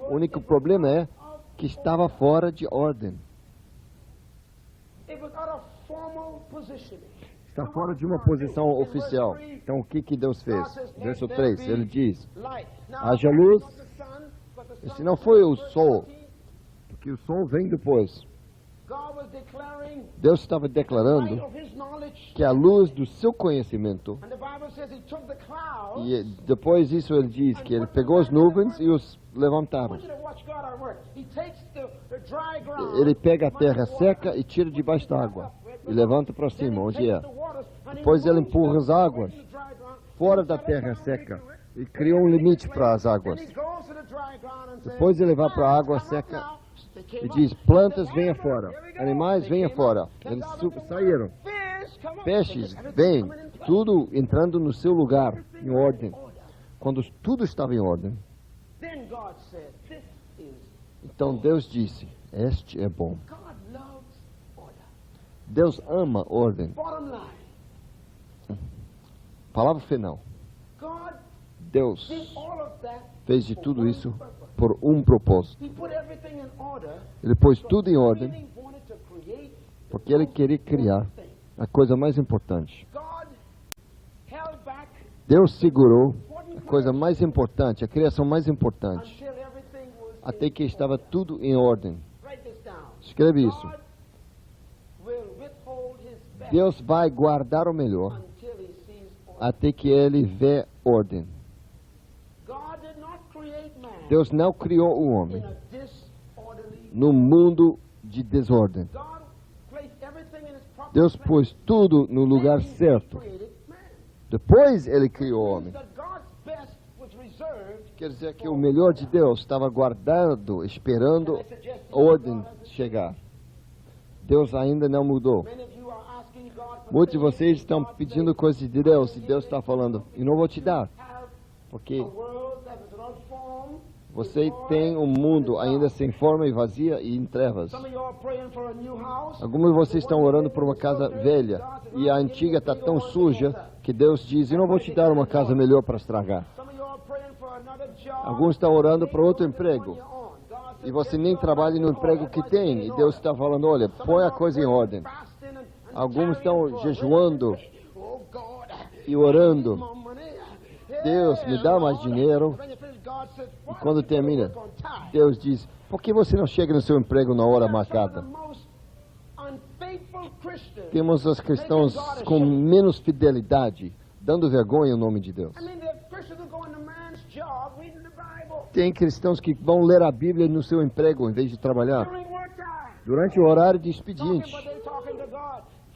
O único problema é que estava fora de ordem. Está fora de uma posição oficial. Então o que Deus fez? Verso 3, ele diz, haja luz. Esse não foi o sol, porque o sol vem depois. Deus estava declarando que a luz do seu conhecimento, e depois disso ele diz que ele pegou as nuvens e os levantaram. Ele pega a terra seca e tira debaixo da água e levanta para cima, onde é. Depois ele empurra as águas fora da terra seca e criou um limite para as águas. Depois ele vai para a água seca e diz: plantas, venha fora, animais, venha fora. Eles saíram. Peixes, vem, tudo entrando no seu lugar, em ordem. Quando tudo estava em ordem, então Deus disse: este é bom. Deus ama ordem. Palavra final. Deus fez de tudo isso por um propósito. Ele pôs tudo em ordem porque ele queria criar a coisa mais importante. Deus segurou a coisa mais importante, a criação mais importante, até que estava tudo em ordem. Escreve isso. Deus vai guardar o melhor até que ele vê ordem. Deus não criou o homem no mundo de desordem. Deus pôs tudo no lugar certo. Depois ele criou o homem. Quer dizer que o melhor de Deus estava guardado, esperando a ordem chegar. Deus ainda não mudou. Muitos de vocês estão pedindo coisas de Deus e Deus está falando: eu não vou te dar, porque você tem um mundo ainda sem forma e vazia e em trevas. Alguns de vocês estão orando por uma casa velha e a antiga está tão suja que Deus diz: eu não vou te dar uma casa melhor para estragar. Alguns estão orando para outro emprego e você nem trabalha no emprego que tem e Deus está falando: olha, põe a coisa em ordem. Alguns estão jejuando e orando: Deus, me dá mais dinheiro. E quando termina, Deus diz: por que você não chega no seu emprego na hora marcada? Temos os cristãos com menos fidelidade, dando vergonha em nome de Deus. Tem cristãos que vão ler a Bíblia no seu emprego em vez de trabalhar, durante o horário de expediente,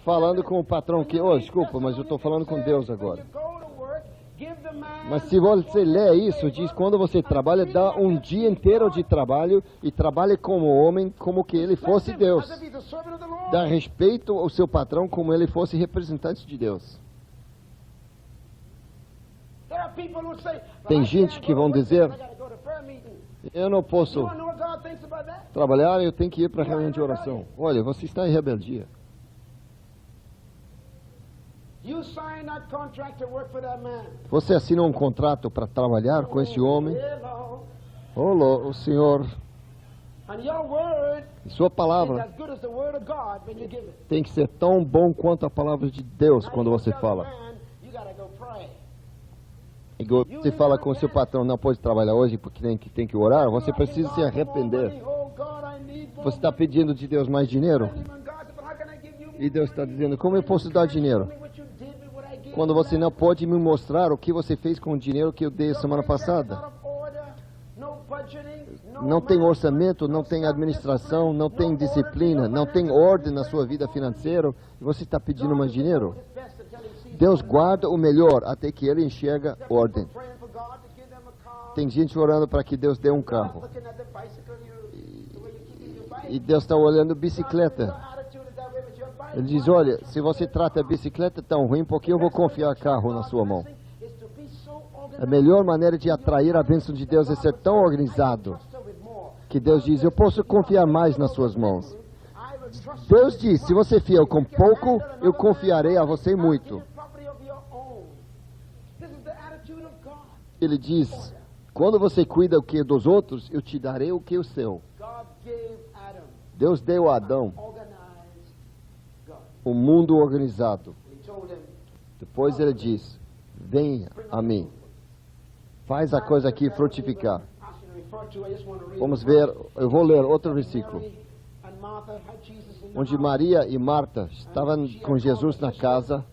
falando com o patrão que: oh, desculpa, mas eu estou falando com Deus agora. Mas se você lê isso, diz: quando você trabalha, dá um dia inteiro de trabalho e trabalhe como homem, como que ele fosse Deus. Dá respeito ao seu patrão como ele fosse representante de Deus. Tem gente que vão dizer: eu não posso trabalhar, eu tenho que ir para a reunião de oração. Olha, você está em rebeldia. Você assinou um contrato para trabalhar com esse homem. O Senhor, e sua palavra tem que ser tão bom quanto a palavra de Deus quando você fala. E você fala com o seu patrão: não pode trabalhar hoje porque tem que orar. Você precisa se arrepender. Você está pedindo de Deus mais dinheiro? E Deus está dizendo: como eu posso dar dinheiro quando você não pode me mostrar o que você fez com o dinheiro que eu dei semana passada? Não tem orçamento, não tem administração, não tem disciplina, não tem ordem na sua vida financeira, e você está pedindo mais dinheiro? Deus guarda o melhor até que ele enxerga ordem. Tem gente orando para que Deus dê um carro. E Deus está olhando bicicleta. Ele diz: olha, se você trata a bicicleta tão ruim, por que eu vou confiar carro na sua mão? A melhor maneira de atrair a bênção de Deus é ser tão organizado que Deus diz: eu posso confiar mais nas suas mãos. Deus diz: se você é fiel com pouco, eu confiarei a você muito. Ele diz: quando você cuida o que é dos outros, eu te darei o que é o seu. Deus deu a Adão o mundo organizado. Depois ele diz: venha a mim, faz a coisa aqui frutificar. Vamos ver, eu vou ler outro versículo. Martha had Jesus in the onde house. Maria e Marta estavam com Jesus na casa,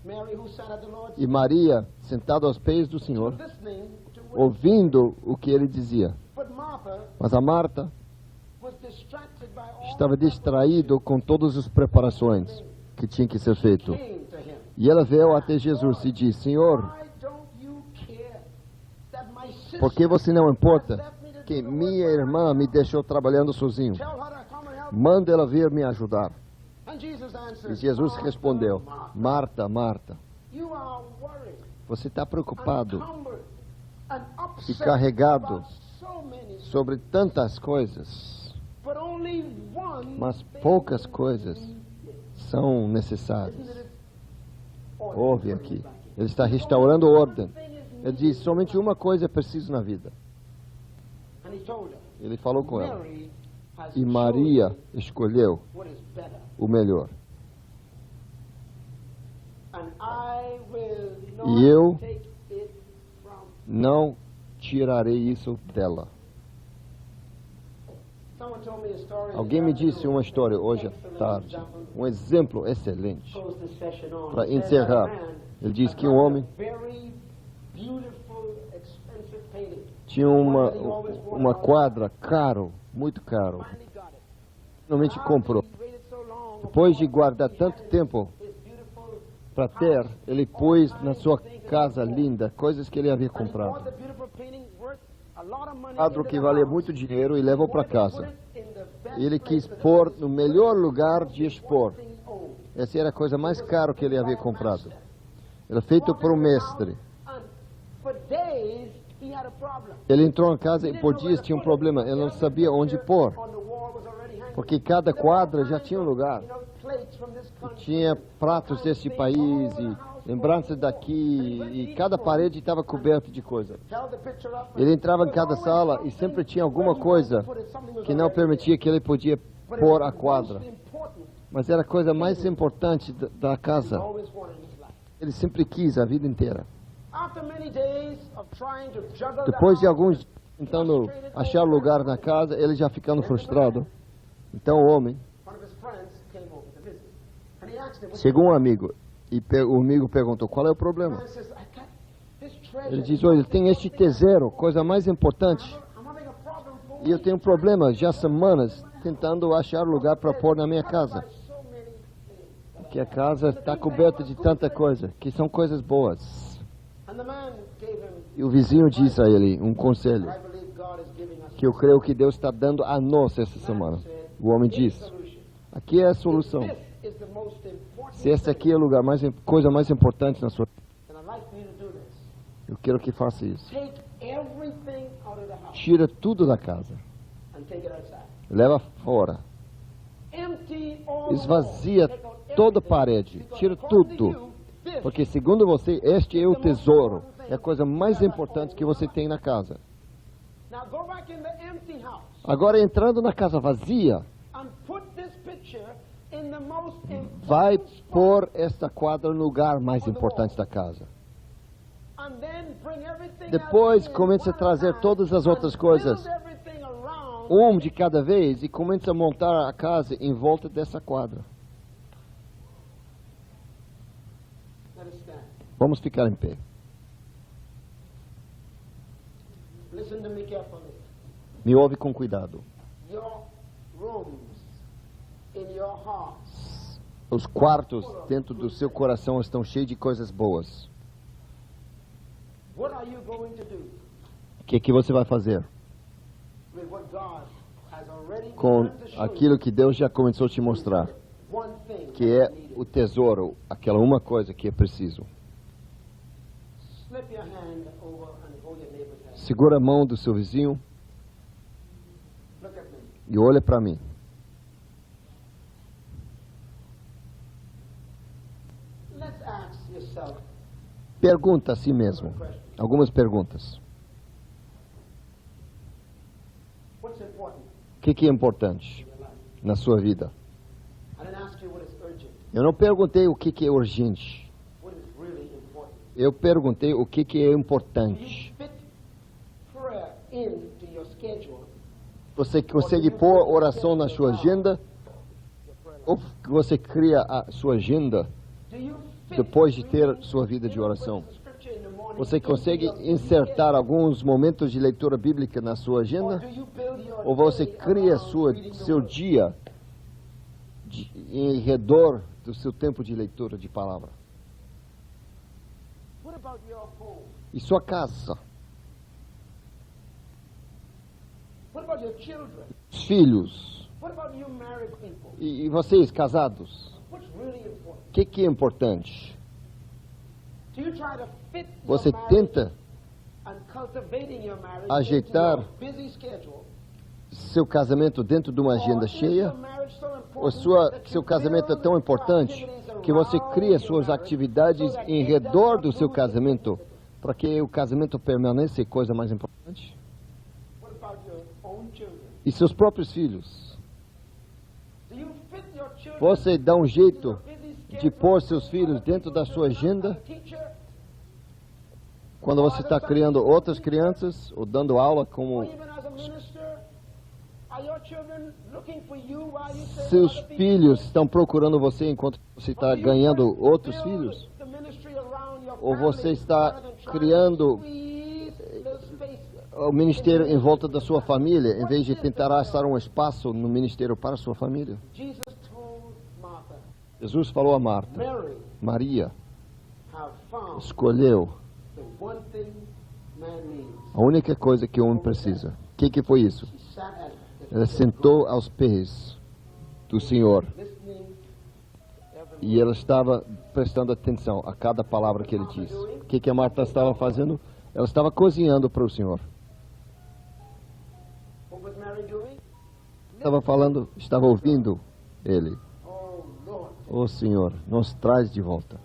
Mary, who sat at the Lord's e Maria sentada aos pés do Senhor, feet, listening to what ouvindo o que ele dizia. But Martha Mas a Marta was distracted by all estava distraído com todas as preparações que tinha que ser feito. came to him. E ela veio até Jesus e disse: Senhor, Why don't you care that my sister por que você não importa left me to que do the work minha by irmã me deixou trabalhando sozinho? Tell her to come and help me. Manda ela vir me ajudar. And Jesus E answered, Jesus Martha, respondeu: Martha, Marta, Marta, you are worried você está and preocupado cumbered and e upset carregado about so many, sobre tantas coisas, but only one mas thing poucas is coisas needed. são necessárias. Isn't it? Ouve aqui. Ele está restaurando ordem. Ele diz: somente uma coisa é preciso na vida. And he told her, Ele falou com ela. Mary has E Maria chosen escolheu what is better, o melhor. and I will E eu not take it from. não tirarei isso dela. Someone told me a story Alguém me this disse uma afternoon. história hoje à Excellent tarde. example. Um exemplo excelente. Close this session on. Para It says that a encerrar, man ele diz had que um homem a very beautiful, expensive painting. tinha uma quadra caro, muito caro. Finally got it. Finalmente comprou. He waited so long. Depois de guardar tanto tempo His beautiful para ter, ele pôs na sua casa linda coisas que ele havia and he bought comprado. the beautiful painting worth a lot of money Quadro into que the valia house. muito dinheiro e levou para Wanted to put casa. it in the best Ele place quis for the pôr place. no melhor lugar de expor. Thing he owned. Essa era a coisa mais cara que ele havia comprado. Era feito por um mestre. And for days he had a problem. Ele entrou na casa e por dias tinha um problema. Ele não sabia onde pôr, On the wall was already hanging. porque cada quadra já tinha um lugar. You know, plates from this country. Tinha pratos deste país e lembranças daqui, e cada parede estava coberta de coisa. Held the picture up. Ele entrava em cada sala e sempre tinha alguma coisa que não permitia que ele podia pôr a quadra. Mas era a coisa mais importante da casa. Always wanted in his life. Ele sempre quis a vida inteira. After many days of trying to juggle Depois de the alguns dias tentando achar lugar na casa, ele já ficando frustrado. Então o homem one of his friends came over to visit. And he asked him, "What's chegou um amigo e o amigo perguntou: qual é o problema? the-" He says, "I got this treasure. Ele diz: olha, tem este tesouro, coisa mais importante, I'm having a problem for e eu tenho um problema já há semanas tentando achar lugar para pôr na minha casa. so many things." Porque a casa está coberta de tanta coisa, que são coisas boas. And the man gave him, E o vizinho disse a ele um conselho, I believe God is giving us que eu creio que Deus está dando a nós essa semana. O homem disse: solution. aqui é a solução. This is the most important Se esse aqui é o lugar coisa mais importante na sua vida, and I'd like for you to do this. eu quero que faça isso. Take everything out of the house Tira tudo da casa, and take it outside. leva fora, Empty all the esvazia walls. Take out toda a everything. parede, Because tira according to tudo. you, this Porque segundo você, este é o tesouro, é a coisa mais importante que você tem na casa. Now go back in the empty house Agora entrando na casa vazia, and put this picture in the most vai important spot. pôr esta quadra no lugar mais importante da casa. And then bring everything Depois else in comece a one trazer time todas as and outras coisas, build everything around. de cada vez, e comece a montar a casa em volta dessa quadra. Let us stand. Vamos ficar em pé. Listen to me carefully. Me ouve com cuidado. Your rooms in your hearts. Os quartos dentro do seu coração estão cheios de coisas boas. What are you going to do O que você vai fazer with what God has already com begun to show aquilo que Deus já começou a te mostrar? you? One thing Que é that is needed. o tesouro, aquela uma coisa que é preciso. Slip your hand over and hold your neighbor's hand. Segura a mão do seu vizinho Look at me. e olha para mim. Let's ask yourself Pergunta a si mesmo. a question. Algumas perguntas. What's important O que é importante in your life? na sua vida? I didn't ask you what is urgent. Eu não perguntei o que é urgente. What is really important? Eu perguntei o que é Do you importante. fit prayer into your schedule Você consegue pôr oração na sua agenda? Ou você cria a sua agenda depois de ter sua vida de oração? Você consegue insertar alguns momentos de leitura bíblica na sua agenda? Ou você cria seu dia em redor do seu tempo de leitura de palavra? E sua casa? Os filhos? E vocês, casados? O que é importante? Você tenta ajeitar seu casamento dentro de uma agenda cheia? Ou seu casamento é tão importante que você cria suas atividades em redor do seu casamento para que o casamento permaneça coisa mais importante? E seus próprios filhos? Você dá um jeito de pôr seus filhos dentro da sua agenda quando você está criando outras crianças ou dando aula como seus filhos estão procurando você enquanto você está ganhando outros filhos? Ou você está criando o ministério em volta da sua família, em vez de tentar achar um espaço no ministério para a sua família? Jesus falou a Marta, Maria escolheu a única coisa que o homem precisa. O que foi isso? Ela sentou aos pés do Senhor e ela estava prestando atenção a cada palavra que ele disse. O que a Marta estava fazendo? Ela estava cozinhando para o Senhor. Estava ouvindo ele. Oh Senhor, nos traz de volta.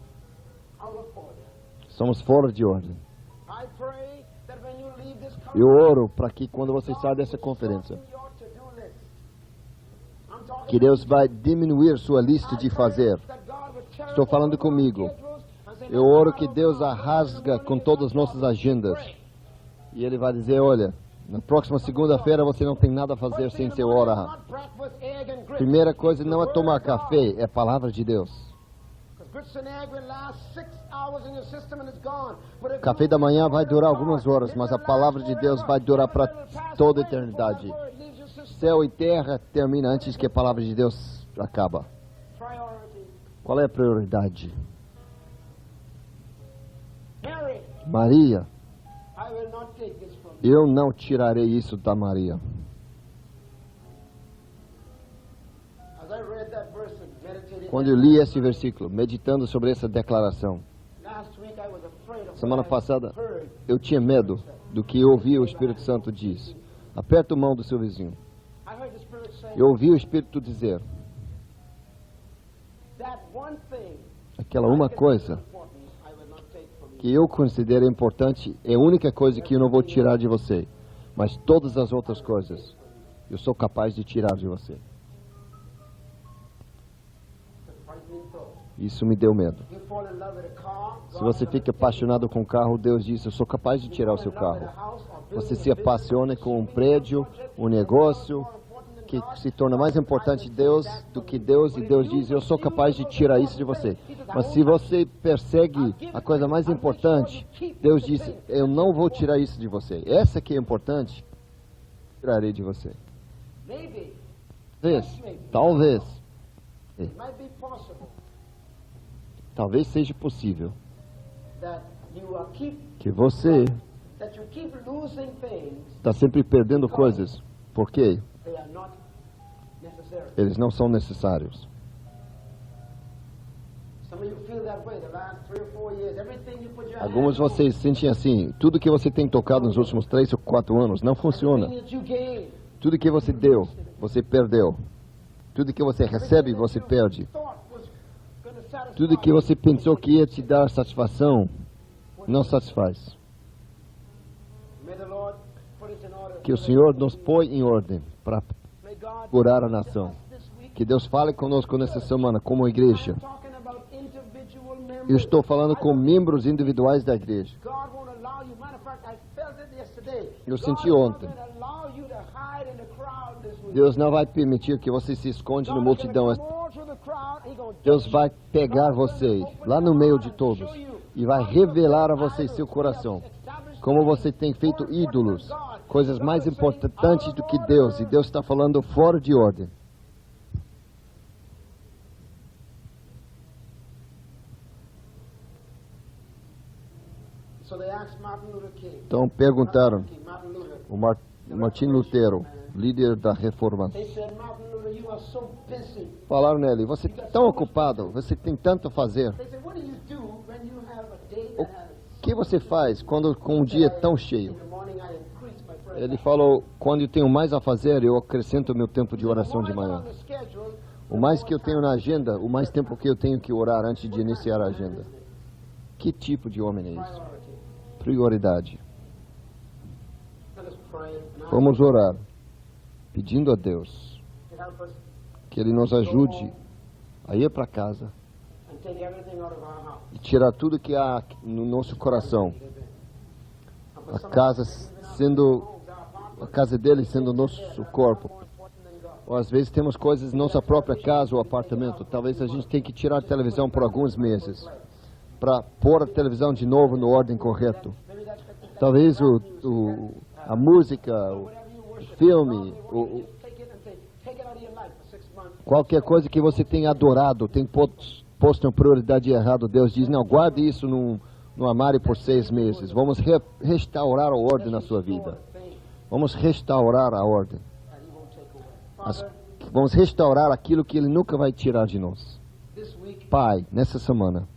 Somos fora de ordem. Eu oro para que quando você sair dessa conferência, que Deus vai diminuir sua lista de fazer. Estou falando comigo. Eu oro que Deus a rasga com todas as nossas agendas. E Ele vai dizer, olha, na próxima segunda-feira você não tem nada a fazer sem ser orar. Primeira coisa não é tomar café, é a palavra de Deus. O café da manhã vai durar algumas horas, mas a palavra de Deus vai durar para toda a eternidade. Céu e terra termina antes que a palavra de Deus acaba. Qual é a prioridade? Maria, eu não tirarei isso da Maria. Quando eu li esse versículo, meditando sobre essa declaração, semana passada, eu tinha medo do que eu ouvi o Espírito Santo diz. Aperta a mão do seu vizinho. Eu ouvi o Espírito dizer, aquela uma coisa que eu considero importante é a única coisa que eu não vou tirar de você. Mas todas as outras coisas, eu sou capaz de tirar de você. Isso me deu medo. Se você fica apaixonado com o carro, Deus diz, eu sou capaz de tirar o seu carro. Você se apaixona com um prédio, um negócio, que se torna mais importante do que Deus, e Deus diz, eu sou capaz de tirar isso de você. Mas se você persegue a coisa mais importante, Deus diz, eu não vou tirar isso de você. Essa que é importante, tirarei de você. Talvez seja possível que você está sempre perdendo coisas. Por quê? Eles não são necessários. Alguns de vocês sentem assim, tudo que você tem tocado nos últimos 3 ou 4 anos não funciona. Tudo que você deu, você perdeu. Tudo que você recebe, você perde. Tudo que você pensou que ia te dar satisfação, não satisfaz. Que o Senhor nos põe em ordem para curar a nação. Que Deus fale conosco nessa semana como igreja. Eu estou falando com membros individuais da igreja. Eu senti ontem. Deus não vai permitir que você se esconde na multidão. Deus vai pegar você lá no meio de todos e vai revelar a você seu coração. Como você tem feito ídolos, coisas mais importantes do que Deus. E Deus está falando fora de ordem. Então perguntaram o Martin Lutero, líder da Reformação. Falaram nele: você é tão ocupado, você tem tanto a fazer. O que você faz quando com um dia tão cheio? Ele falou: quando eu tenho mais a fazer, eu acrescento o meu tempo de oração de manhã. O mais que eu tenho na agenda, o mais tempo que eu tenho que orar antes de iniciar a agenda. Que tipo de homem é isso? Prioridade. Vamos orar, pedindo a Deus que Ele nos ajude a ir para casa e tirar tudo que há no nosso coração. A casa dele sendo nosso corpo. Ou às vezes temos coisas em nossa própria casa ou apartamento. Talvez a gente tenha que tirar a televisão por alguns meses para pôr a televisão de novo na ordem correta. Talvez a música, o filme, qualquer coisa que você tenha adorado, tem posto uma prioridade errada. Deus diz: não, guarde isso no armário por 6 meses. Vamos restaurar a ordem na sua vida. Vamos restaurar a ordem. Vamos restaurar aquilo que Ele nunca vai tirar de nós. Pai, nessa semana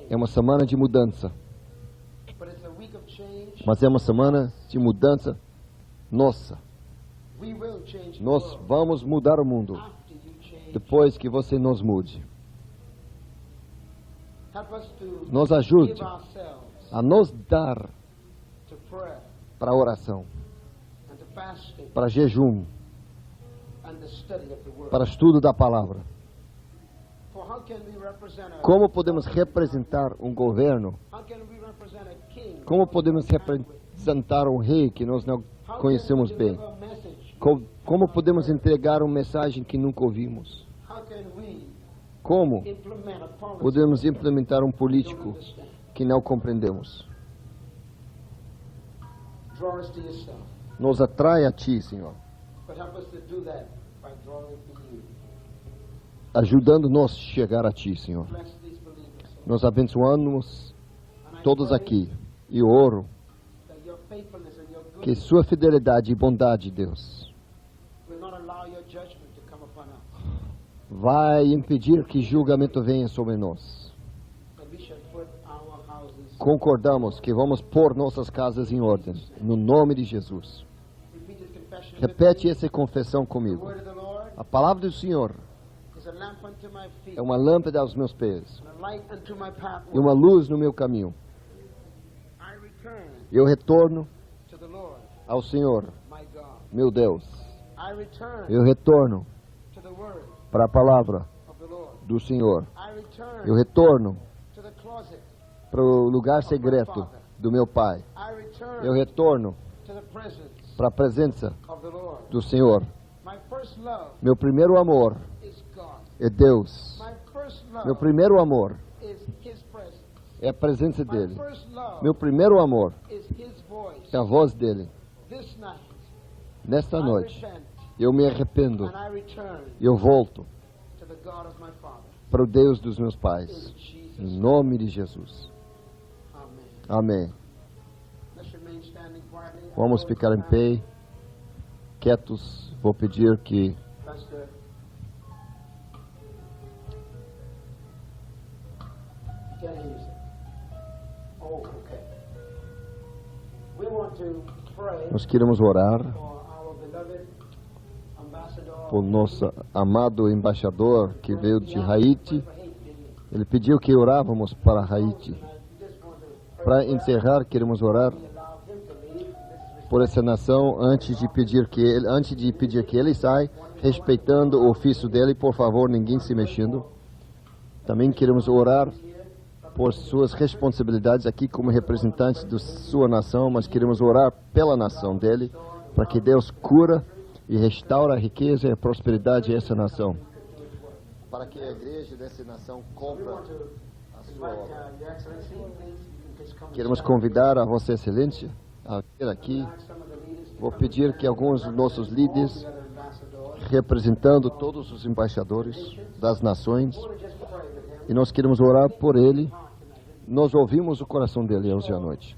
é uma semana de mudança. Mas é uma semana de mudança nossa. Nós vamos mudar o mundo depois que você nos mude. Nos ajude a nos dar para a oração, para jejum, para estudo da palavra. Como podemos representar um governo? Como podemos representar um rei que nós não conhecemos bem? Como podemos entregar uma mensagem que nunca ouvimos? Como podemos implementar um político que não compreendemos? Nos atrai a Ti, Senhor, ajudando-nos a chegar a Ti, Senhor. Nós abençoamos todos aqui e oro que Sua fidelidade e bondade, Deus, vai impedir que julgamento venha sobre nós. Concordamos que vamos pôr nossas casas em ordem, no nome de Jesus. Repete essa confissão comigo. A palavra do Senhor é uma lâmpada aos meus pés e uma luz no meu caminho. Eu retorno ao Senhor, meu Deus. Eu retorno para a palavra do Senhor. Eu retorno para o lugar secreto do meu Pai. Eu retorno para a presença do Senhor. Meu primeiro amor é Deus. Meu primeiro amor é a presença dEle. Meu primeiro amor é a voz dEle. Nesta noite, eu me arrependo. Eu volto para o Deus dos meus pais. Em nome de Jesus. Amém. Vamos ficar em pé, quietos. Vou pedir que nós queremos orar por nosso amado embaixador que veio de Haiti. Ele pediu que orávamos para Haiti. Para encerrar, queremos orar por essa nação antes de pedir que ele saia, respeitando o ofício dele. Por favor, ninguém se mexendo. Também queremos orar por suas responsabilidades aqui como representantes da sua nação, mas queremos orar pela nação dele, para que Deus cura e restaura a riqueza e a prosperidade dessa nação. Para que a igreja dessa nação cumpra a sua obra. Queremos convidar a Vossa Excelência a vir aqui. Vou pedir que alguns dos nossos líderes, representando todos os embaixadores das nações, e nós queremos orar por ele. Nós ouvimos o coração dele hoje à noite.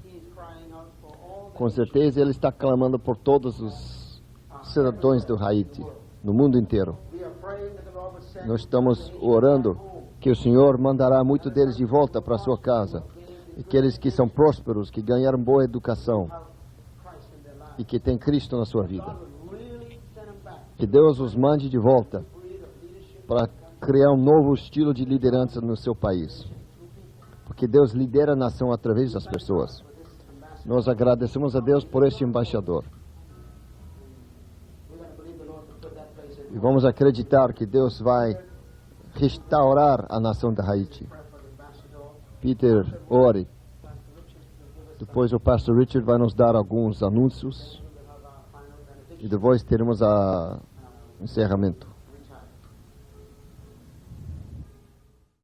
Com certeza ele está clamando por todos os cidadãos do Haiti, no mundo inteiro. Nós estamos orando que o Senhor mandará muitos deles de volta para a sua casa. E aqueles que são prósperos, que ganharam boa educação e que têm Cristo na sua vida. Que Deus os mande de volta para criar um novo estilo de liderança no seu país. Porque Deus lidera a nação através das pessoas. Nós agradecemos a Deus por este embaixador. E vamos acreditar que Deus vai restaurar a nação de Haiti. Peter, ore. Depois o pastor Richard vai nos dar alguns anúncios. E depois teremos o encerramento.